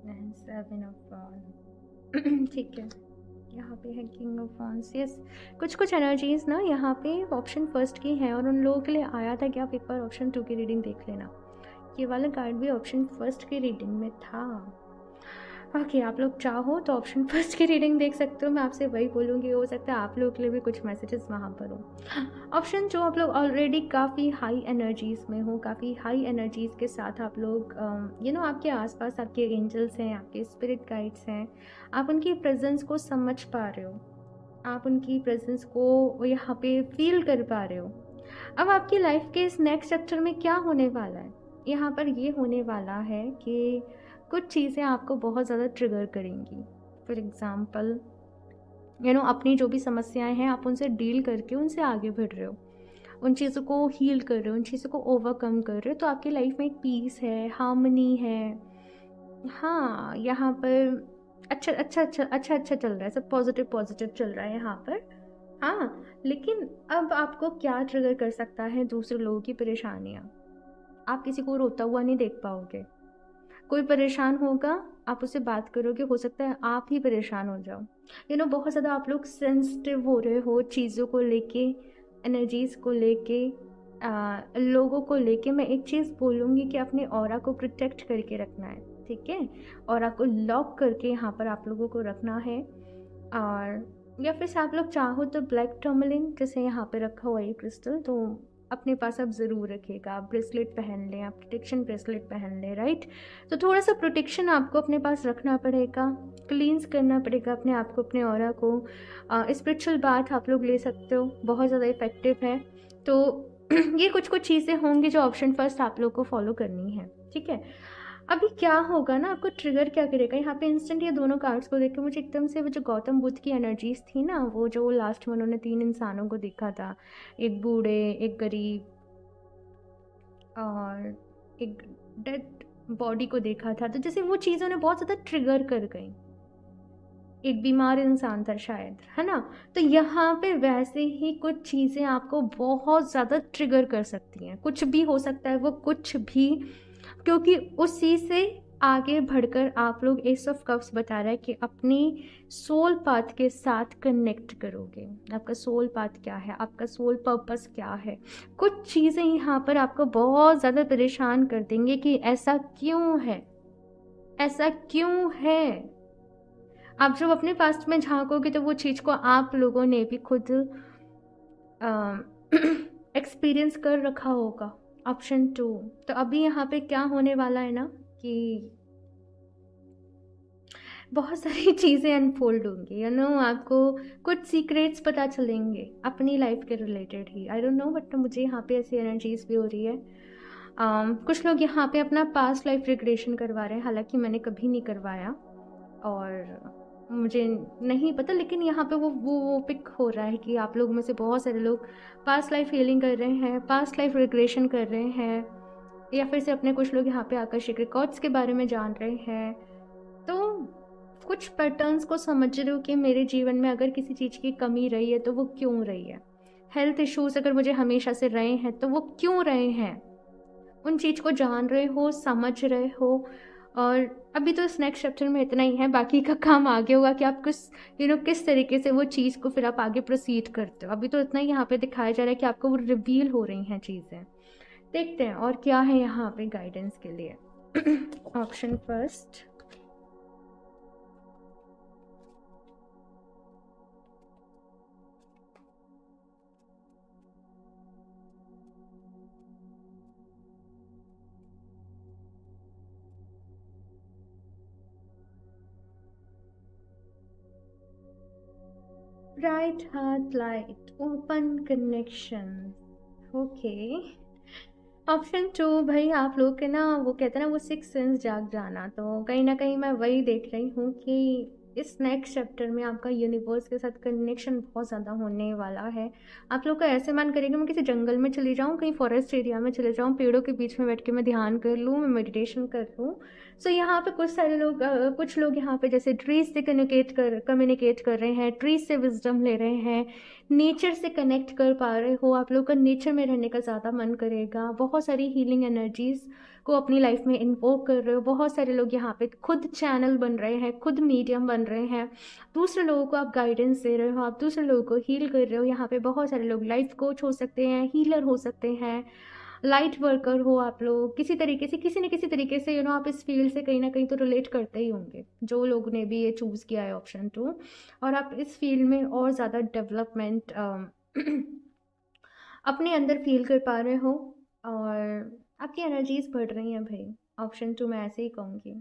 and Seven of Wands, ठीक है। यहाँ पे है किंग ऑफ वॉन्ड्स। यस, कुछ कुछ एनर्जीज ना यहाँ पे ऑप्शन फर्स्ट की हैं और उन लोगों के लिए आया था कि आप एक बार ऑप्शन 2 की रीडिंग देख लेना। ये वाला कार्ड भी ऑप्शन फर्स्ट की रीडिंग में था। ओके, आप लोग चाहो तो ऑप्शन फर्स्ट की रीडिंग देख सकते हो। मैं आपसे वही बोलूँगी, हो सकता है आप लोगों के लिए भी कुछ मैसेजेस वहाँ पर हो। ऑप्शन 2, आप लोग ऑलरेडी काफ़ी हाई एनर्जीज़ में हो, काफ़ी हाई एनर्जीज़ के साथ आप लोग आपके आसपास आपके एंजल्स हैं, आपके स्पिरिट गाइड्स हैं, आप उनकी प्रेजेंस को समझ पा रहे हो, आप उनकी प्रेजेंस को यहाँ पे फील कर पा रहे हो। अब आपकी लाइफ के इस नेक्स्ट चैप्टर में क्या होने वाला है, यहाँ पर ये होने वाला है कि कुछ चीज़ें आपको बहुत ज़्यादा ट्रिगर करेंगी। फॉर एग्ज़ाम्पल अपनी जो भी समस्याएं हैं आप उनसे डील करके उनसे आगे बढ़ रहे हो, उन चीज़ों को हील कर रहे हो, उन चीज़ों को ओवरकम कर रहे हो, तो आपकी लाइफ में एक पीस है, हार्मनी है। हाँ, यहाँ पर अच्छा चल रहा है, सब पॉजिटिव चल रहा है यहाँ पर। हाँ, लेकिन अब आपको क्या ट्रिगर कर सकता है, दूसरे लोगों की परेशानियाँ। आप किसी को रोता हुआ नहीं देख पाओगे, कोई परेशान होगा आप उससे बात करोगे, हो सकता है आप ही परेशान हो जाओ। बहुत ज़्यादा आप लोग सेंसिटिव हो रहे हो चीज़ों को लेके, एनर्जीज़ को लेके, लोगों को लेके। मैं एक चीज़ बोलूँगी कि अपने ऑरा को प्रोटेक्ट करके रखना है, ठीक है। ऑरा को लॉक करके यहाँ पर आप लोगों को रखना है। और या फिर आप लोग चाहो तो ब्लैक टर्मलिन जैसे यहाँ पे रखा हुआ है क्रिस्टल, तो अपने पास आप ज़रूर रखिएगा। आप ब्रेसलेट पहन लें, आप प्रोटेक्शन ब्रेसलेट पहन लें, राइट। तो थोड़ा सा प्रोटेक्शन आपको अपने पास रखना पड़ेगा, क्लींस करना पड़ेगा अपने आप को, अपने ऑरा को। स्पिरिचुअल बाथ आप लोग ले सकते हो, बहुत ज़्यादा इफेक्टिव है। तो ये कुछ चीज़ें होंगी जो ऑप्शन फर्स्ट आप लोग को फॉलो करनी है, ठीक है। अभी क्या होगा ना, आपको ट्रिगर क्या करेगा यहाँ पे इंस्टेंट, ये दोनों कार्ड्स को देख के मुझे एकदम से वो जो गौतम बुद्ध की एनर्जीज थी ना, वो जो लास्ट में उन्होंने 3 इंसानों को देखा था, एक बूढ़े, एक गरीब और एक डेड बॉडी को देखा था, तो जैसे वो चीज़ उन्हें बहुत ज़्यादा ट्रिगर कर गई। एक बीमार इंसान था शायद, है ना। तो यहाँ पे वैसे ही कुछ चीज़ें आपको बहुत ज़्यादा ट्रिगर कर सकती हैं, कुछ भी हो सकता है वो, कुछ भी, क्योंकि उसी से आगे बढ़कर आप लोग एस ऑफ कप्स बता रहा है कि अपनी सोल पाथ के साथ कनेक्ट करोगे। आपका सोल पाथ क्या है, आपका सोल पर्पस क्या है। कुछ चीज़ें यहाँ पर आपको बहुत ज़्यादा परेशान कर देंगे कि ऐसा क्यों है, ऐसा क्यों है। आप जब अपने पास्ट में झांकोगे तो वो चीज़ को आप लोगों ने भी खुद एक्सपीरियंस कर रखा होगा ऑप्शन 2। तो अभी यहाँ पे क्या होने वाला है ना कि बहुत सारी चीज़ें अनफोल्ड होंगी, आपको कुछ सीक्रेट्स पता चलेंगे अपनी लाइफ के related he. I don't know, but मुझे यहाँ पे ऐसी एनर्जीज भी हो रही है। कुछ लोग यहाँ पे अपना पास्ट लाइफ रिग्रेशन करवा रहे हैं, हालांकि मैंने कभी नहीं करवाया और मुझे नहीं पता, लेकिन यहाँ पे वो पिक हो रहा है कि आप लोग में से बहुत सारे लोग पास्ट लाइफ हीलिंग कर रहे हैं, पास्ट लाइफ रिग्रेशन कर रहे हैं, या फिर से अपने कुछ लोग यहाँ पे आकर्षक रिकॉर्ड्स के बारे में जान रहे हैं। तो कुछ पैटर्न्स को समझ रहे हो कि मेरे जीवन में अगर किसी चीज़ की कमी रही है तो वो क्यों रही है। हेल्थ इश्यूज अगर मुझे हमेशा से रहे हैं तो वो क्यों रहे हैं, उन चीज़ को जान रहे हो, समझ रहे हो। और अभी तो इस नेक्स्ट चैप्टर में इतना ही है, बाकी का काम आगे होगा कि आप किस तरीके से वो चीज़ को फिर आप आगे प्रोसीड करते हो। अभी तो इतना ही यहाँ पे दिखाया जा रहा है कि आपको वो रिवील हो रही हैं चीज़ें। देखते हैं और क्या है यहाँ पे गाइडेंस के लिए। Option first, right heart light, open connection. Okay, option 2 भाई, आप लोग के ना वो कहते हैं ना वो सिक्स सेंस जाग जाना, तो कहीं ना कहीं मैं वही देख रही हूँ कि इस नेक्स्ट चैप्टर में आपका यूनिवर्स के साथ कनेक्शन बहुत ज़्यादा होने वाला है। आप लोग का ऐसे मन करेगा मैं किसी जंगल में चली जाऊँ, कहीं फॉरेस्ट एरिया में चले जाऊँ, पेड़ों के बीच में बैठ के मैं ध्यान कर लूँ, मैं मेडिटेशन कर लूँ। सो यहाँ पे कुछ लोग यहाँ पे जैसे ट्रीज से कम्युनिकेट कर रहे हैं, ट्रीज से विजडम ले रहे हैं, नेचर से कनेक्ट कर पा रहे हो। आप लोग का नेचर में रहने का ज़्यादा मन करेगा, बहुत सारी हीलिंग एनर्जीज को अपनी लाइफ में इन्वोक कर रहे हो। बहुत सारे लोग यहाँ पे खुद चैनल बन रहे हैं, खुद मीडियम बन रहे हैं, दूसरे लोगों को आप गाइडेंस दे रहे हो, आप दूसरे लोगों को हील कर रहे हो। यहाँ पे बहुत सारे लोग लाइफ कोच हो सकते हैं, हीलर हो सकते हैं, लाइट वर्कर हो आप लोग, किसी तरीके से किसी न किसी तरीके से आप इस फील्ड से कहीं ना कहीं तो रिलेट करते ही होंगे, जो लोग ने भी ये चूज़ किया है ऑप्शन 2। और आप इस फील्ड में और ज़्यादा डेवलपमेंट अपने अंदर फील कर पा रहे हो और आपकी एनर्जीज बढ़ रही हैं भाई। ऑप्शन 2 मैं ऐसे ही कहूँगी।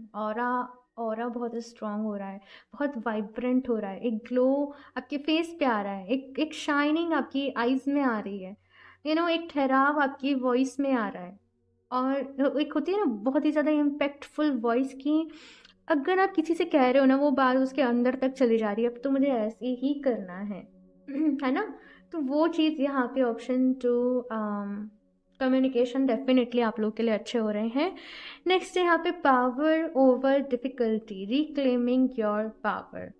ऑरा बहुत स्ट्रांग हो रहा है, बहुत वाइब्रेंट हो रहा है, एक ग्लो आपके फेस पे आ रहा है, एक शाइनिंग आपकी आईज में आ रही है, एक ठहराव आपकी वॉइस में आ रहा है। और एक होती है ना बहुत ही ज़्यादा इम्पैक्टफुल वॉइस की, अगर आप किसी से कह रहे हो ना वो बात उसके अंदर तक चली जा रही है, अब तो मुझे ऐसे ही करना है है ना। तो वो चीज़ यहाँ पे ऑप्शन 2, कम्युनिकेशन डेफिनेटली आप लोग के लिए अच्छे हो रहे हैं। नेक्स्ट है यहाँ पे power over difficulty, reclaiming your power.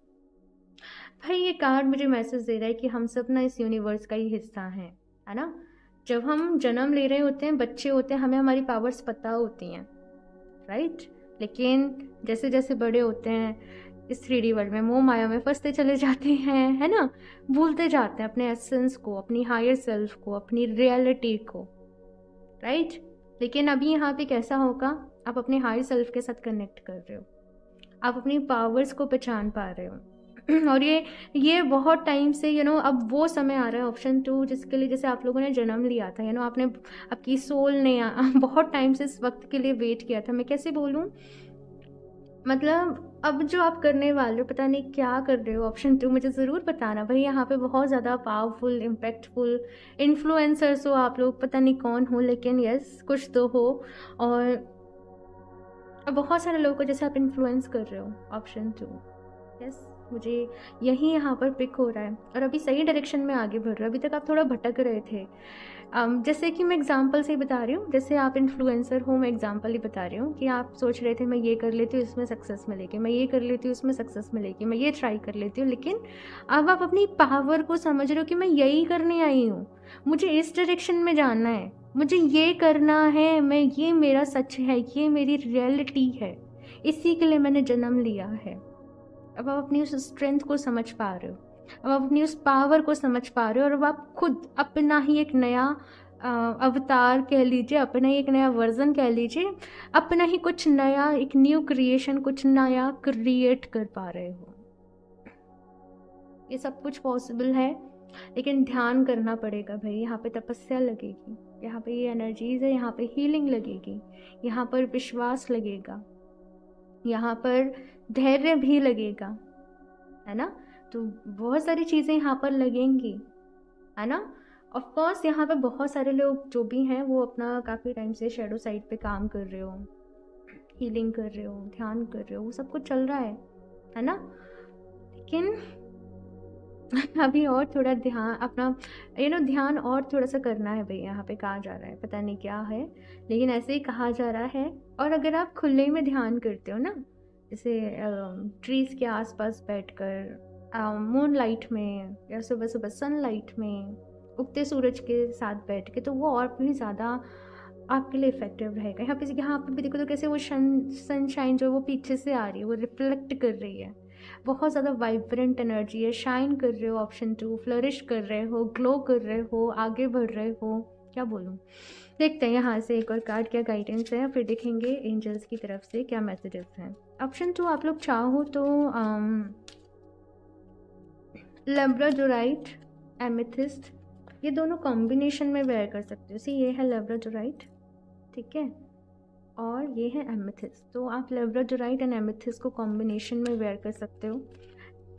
भाई ये कार्ड मुझे मैसेज दे रहा है कि हम सब ना इस यूनिवर्स का ही हिस्सा हैं, है ना। जब हम जन्म ले रहे होते हैं, बच्चे होते हैं, हमें हमारी पावर्स पता होती हैं, राइट। लेकिन जैसे जैसे बड़े होते हैं इस 3D वर्ल्ड में मोह माया में फंसते चले जाते हैं, है ना, भूलते जाते हैं अपने एसेंस को, अपनी हायर सेल्फ को, अपनी रियलिटी को, राइट। लेकिन अभी यहाँ पे कैसा होगा, आप अपने हायर सेल्फ के साथ कनेक्ट कर रहे हो, आप अपनी पावर्स को पहचान पा रहे हो। और ये बहुत टाइम से अब वो समय आ रहा है ऑप्शन 2 जिसके लिए जैसे आप लोगों ने जन्म लिया था, आपने आपकी सोल ने बहुत टाइम से इस वक्त के लिए वेट किया था। मैं कैसे बोलूँ, मतलब अब जो आप करने वाले हो पता नहीं क्या कर रहे हो। ऑप्शन 2 मुझे ज़रूर बताना भाई, यहाँ पे बहुत ज़्यादा पावरफुल इम्पैक्टफुल इन्फ्लुएंसर्स हो आप लोग, पता नहीं कौन हो, लेकिन यस कुछ तो हो। और बहुत सारे लोगों को जैसे आप इन्फ्लुएंस कर रहे हो ऑप्शन 2, यस मुझे यही यहाँ पर पिक हो रहा है। और अभी सही डायरेक्शन में आगे बढ़ रहे हो, अभी तक आप थोड़ा भटक रहे थे। जैसे कि मैं एग्जांपल से ही बता रही हूँ, जैसे आप इन्फ्लुएंसर हो, मैं एग्जांपल ही बता रही हूँ कि आप सोच रहे थे मैं ये कर लेती हूँ इसमें सक्सेस मिलेगी, मैं ये कर लेती हूँ इसमें सक्सेस मिलेगी, मैं ये ट्राई कर लेती हूँ, लेकिन अब आप अपनी पावर को समझ रहे हो कि मैं यही करने आई हूँ, मुझे इस डायरेक्शन में जाना है, मुझे ये करना है, मैं ये मेरा सच है, ये मेरी रियलिटी है, इसी के लिए मैंने जन्म लिया है। अब आप अपनी उस स्ट्रेंथ को समझ पा रहे हो, अब आप अपनी उस पावर को समझ पा रहे हो, और अब आप खुद अपना ही एक नया अवतार कह लीजिए, अपना ही एक नया वर्जन कह लीजिए, अपना ही कुछ नया, एक न्यू क्रिएशन, कुछ नया क्रिएट कर पा रहे हो। ये सब कुछ पॉसिबल है लेकिन ध्यान करना पड़ेगा भाई, यहाँ पे तपस्या लगेगी, यहाँ पे ये एनर्जीज है, यहाँ पे हीलिंग लगेगी, यहाँ पर विश्वास लगेगा, यहाँ पर धैर्य भी लगेगा, है ना। तो बहुत सारी चीज़ें यहाँ पर लगेंगी, है ना। ऑफ कोर्स यहाँ पे बहुत सारे लोग जो भी हैं वो अपना काफ़ी टाइम से शैडो साइड पे काम कर रहे हो, हीलिंग कर रहे हो, ध्यान कर रहे हो, वो सब कुछ चल रहा है ना। लेकिन अभी और थोड़ा ध्यान अपना ध्यान और थोड़ा सा करना है भाई। यहाँ पे कहा जा रहा है, पता नहीं क्या है, लेकिन ऐसे ही कहा जा रहा है। और अगर आप खुले में ध्यान करते हो ना, जैसे ट्रीज़ के आसपास बैठकर मून लाइट में या सुबह सुबह सनलाइट में उगते सूरज के साथ बैठ के, तो वो और भी ज़्यादा आपके लिए इफेक्टिव रहेगा। यहाँ पे भी देखो तो कैसे वो सनशाइन जो है वो पीछे से आ रही है, वो रिफ्लेक्ट कर रही है, बहुत ज़्यादा वाइब्रेंट एनर्जी है। शाइन कर रहे हो, ऑप्शन 2 फ्लरिश कर रहे हो, ग्लो कर रहे हो, आगे बढ़ रहे हो, क्या बोलूँ। देखते हैं यहाँ से एक और कार्ड क्या गाइडेंस है, फिर देखेंगे एंजल्स की तरफ से क्या मैसेजेस हैं। ऑप्शन 2 आप लोग चाहो तो लैब्राडोराइट, एमेथिस्ट, ये दोनों कॉम्बिनेशन में वेयर कर सकते हो। सी ये है लैब्राडोराइट, ठीक है, और ये है एमेथिस्ट। तो आप लैब्राडोराइट एंड एमेथिस्ट को कॉम्बिनेशन में वेयर कर सकते हो।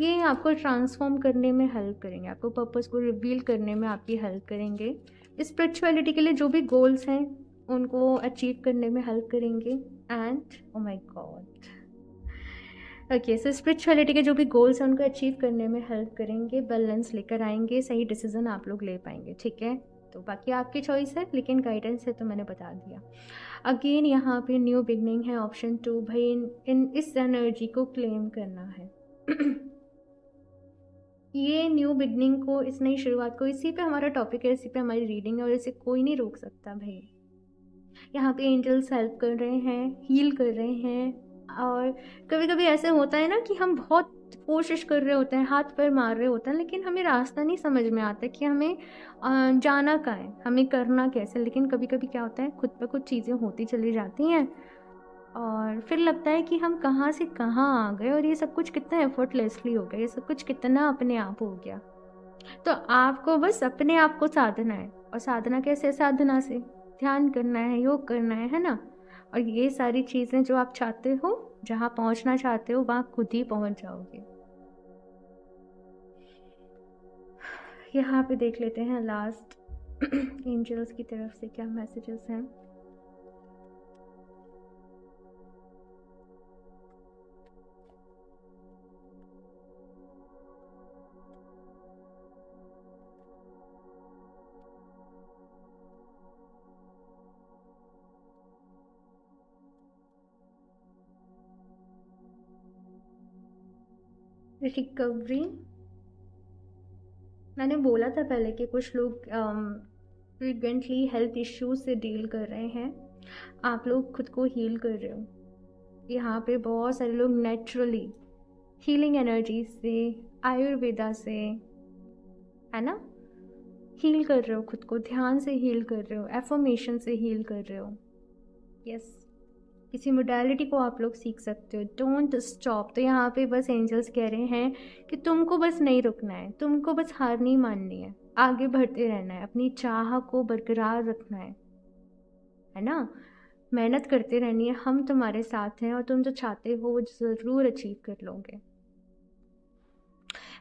ये आपको ट्रांसफॉर्म करने में हेल्प करेंगे, आपको पर्पस को रिवील करने में आपकी हेल्प करेंगे। स्पिरिचुअलिटी के लिए जो भी गोल्स हैं उनको अचीव करने में हेल्प करेंगे। And oh my God, okay, so spirituality के जो भी गोल्स हैं उनको अचीव करने में हेल्प करेंगे, बैलेंस लेकर आएंगे, सही डिसीजन आप लोग ले पाएंगे, ठीक है। तो बाकी आपकी चॉइस है, लेकिन गाइडेंस है तो मैंने बता दिया। अगेन यहाँ पे न्यू बिगनिंग है, ऑप्शन 2 भाई इस एनर्जी को क्लेम करना है। ये न्यू बिगनिंग को, इस नई शुरुआत को, इसी पे हमारा टॉपिक है, इसी पे हमारी रीडिंग है और इसे कोई नहीं रोक सकता भाई। यहाँ पे एंजल्स हेल्प कर रहे हैं, हील कर रहे हैं। और कभी कभी ऐसे होता है ना कि हम बहुत कोशिश कर रहे होते हैं, हाथ पैर मार रहे होते हैं, लेकिन हमें रास्ता नहीं समझ में आता कि हमें जाना कहाँ है, हमें करना कैसे। लेकिन कभी कभी क्या होता है, खुद ब खुद चीज़ें होती चली जाती हैं और फिर लगता है कि हम कहाँ से कहाँ आ गए और ये सब कुछ कितना एफर्टलेसली हो गया, ये सब कुछ कितना अपने आप हो गया। तो आपको बस अपने आप को साधना है। और साधना कैसे? साधना से ध्यान करना है, योग करना है ना। और ये सारी चीज़ें जो आप चाहते हो, जहाँ पहुँचना चाहते हो, वहाँ खुद ही पहुँच जाओगे। यहाँ पे देख लेते हैं लास्ट एंजल्स की तरफ से क्या मैसेजेस हैं। रिकवरी, मैंने बोला था पहले कि कुछ लोग फ्रीक्वेंटली हेल्थ इश्यूज से डील कर रहे हैं, आप लोग खुद को हील कर रहे हो। यहाँ पे बहुत सारे लोग नेचुरली हीलिंग एनर्जी से, आयुर्वेदा से, है ना, हील कर रहे हो खुद को, ध्यान से हील कर रहे हो, एफर्मेशन से हील कर रहे हो। यस, किसी मोडालिटी को आप लोग सीख सकते हो। Don't stop. तो यहाँ पे बस एंजल्स कह रहे हैं कि तुमको बस नहीं रुकना है, तुमको बस हार नहीं माननी है, आगे बढ़ते रहना है, अपनी चाह को बरकरार रखना है ना, मेहनत करते रहनी है। हम तुम्हारे साथ हैं और तुम जो चाहते हो वो ज़रूर अचीव कर लोगे।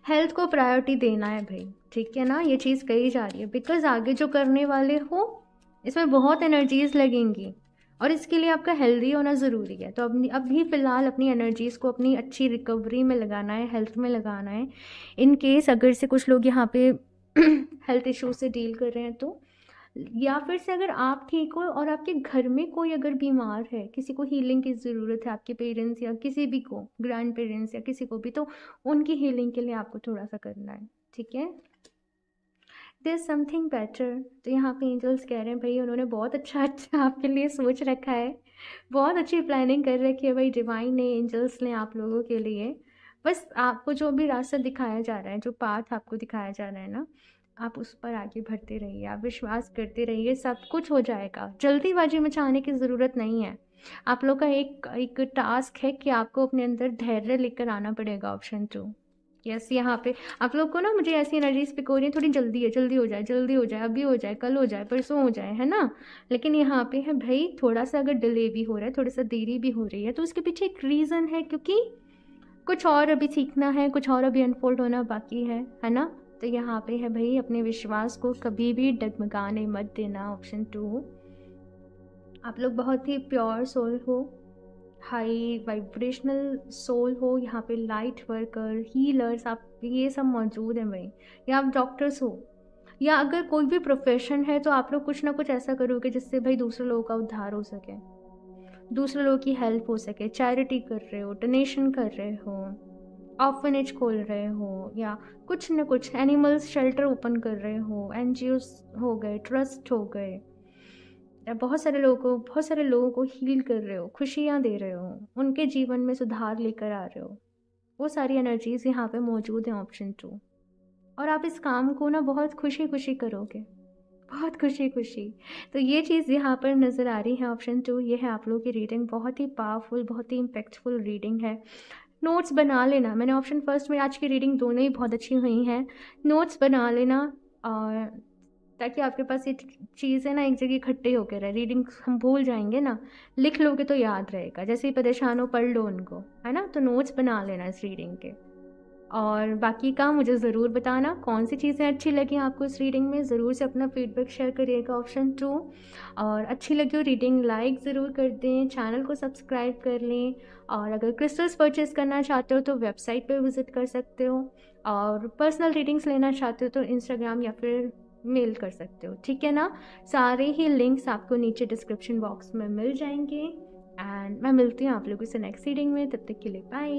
हेल्थ को प्रायोरिटी देना है भाई, ठीक है ना, ये चीज़ कही जा रही है। बिकॉज आगे जो करने वाले हो इसमें बहुत एनर्जीज लगेंगी और इसके लिए आपका हेल्दी होना ज़रूरी है। तो अभी फ़िलहाल अपनी एनर्जीज़ को अपनी अच्छी रिकवरी में लगाना है, हेल्थ में लगाना है। इन केस अगर से कुछ लोग यहाँ पे हेल्थ इश्यूज से डील कर रहे हैं तो, या फिर से अगर आप ठीक हो और आपके घर में कोई अगर बीमार है, किसी को हीलिंग की ज़रूरत है, आपके पेरेंट्स या किसी भी को, ग्रैंड पेरेंट्स या किसी को भी, तो उनकी हीलिंग के लिए आपको थोड़ा सा करना है, ठीक है। There something better. तो यहाँ पे एंजल्स कह रहे हैं भाई उन्होंने बहुत अच्छा आपके लिए सोच रखा है, बहुत अच्छी प्लानिंग कर रखी है भाई डिवाइन ने, एंजल्स ने आप लोगों के लिए। बस आपको जो भी रास्ता दिखाया जा रहा है, जो पाथ आपको दिखाया जा रहा है ना, आप उस पर आगे बढ़ते रहिए, आप विश्वास करते रहिए, सब कुछ हो जाएगा। जल्दीबाजी मचाने की ज़रूरत नहीं है। आप लोग का एक टास्क है कि आपको अपने अंदर धैर्य लेकर आना पड़ेगा, ऑप्शन 2, यस, यहाँ पे आप लोग को ना, मुझे ऐसी एनर्जीज पिक हो रही है, थोड़ी जल्दी है, जल्दी हो जाए, जल्दी हो जाए, अभी हो जाए, कल हो जाए, परसों हो जाए, है ना। लेकिन यहाँ पे है भाई, थोड़ा सा अगर डिले भी हो रहा है, थोड़ा सा देरी भी हो रही है, तो उसके पीछे एक रीज़न है, क्योंकि कुछ और अभी सीखना है, कुछ और अभी अनफोल्ड होना बाकी है ना। तो यहाँ पे है भाई, अपने विश्वास को कभी भी डगमगाने मत देना। ऑप्शन 2, आप लोग बहुत ही प्योर सोल हो, हाई वाइब्रेशनल सोल हो। यहाँ पे लाइट वर्कर, हीलर्स, आप ये सब मौजूद हैं भाई। या आप डॉक्टर्स हो, या अगर कोई भी प्रोफेशन है, तो आप लोग कुछ ना कुछ ऐसा करोगे जिससे भाई दूसरे लोगों का उद्धार हो सके, दूसरे लोगों की हेल्प हो सके। चैरिटी कर रहे हो, डोनेशन कर रहे हो, ऑर्फनेज खोल रहे हो, या कुछ न कुछ एनिमल्स शेल्टर ओपन कर रहे हो, एनजीओस हो गए, ट्रस्ट हो गए, या बहुत सारे लोगों को हील कर रहे हो, खुशियाँ दे रहे हो, उनके जीवन में सुधार लेकर आ रहे हो। वो सारी एनर्जीज यहाँ पे मौजूद हैं। ऑप्शन 2, और आप इस काम को ना बहुत खुशी खुशी करोगे, बहुत खुशी खुशी। तो ये चीज़ यहाँ पर नज़र आ रही है। ऑप्शन 2 ये है आप लोगों की रीडिंग, बहुत ही पावरफुल, बहुत ही इम्पैक्टफुल रीडिंग है। नोट्स बना लेना। मैंने ऑप्शन फर्स्ट में, आज की रीडिंग दोनों ही बहुत अच्छी हुई हैं। नोट्स बना लेना, और ताकि आपके पास ये चीज़ें ना एक जगह इकट्ठे होकर रहे। रीडिंग हम भूल जाएंगे ना, लिख लोगे तो याद रहेगा। जैसे ही परेशान हो, पढ़ लो उनको, है ना। तो नोट्स बना लेना इस रीडिंग के। और बाकी का मुझे ज़रूर बताना कौन सी चीज़ें अच्छी लगी आपको इस रीडिंग में। ज़रूर से अपना फीडबैक शेयर करिएगा। ऑप्शन 2, और अच्छी लगी हो रीडिंग लाइक ज़रूर कर दें, चैनल को सब्सक्राइब कर लें। और अगर क्रिस्टल्स परचेज़ करना चाहते हो तो वेबसाइट पे विज़िट कर सकते हो, और पर्सनल रीडिंग्स लेना चाहते हो तो इंस्टाग्राम या फिर मेल कर सकते हो, ठीक है ना। सारे ही लिंक्स आपको नीचे डिस्क्रिप्शन बॉक्स में मिल जाएंगे। एंड मैं मिलती हूँ आप लोगों से नेक्स्ट रीडिंग में। तब तक के लिए बाय।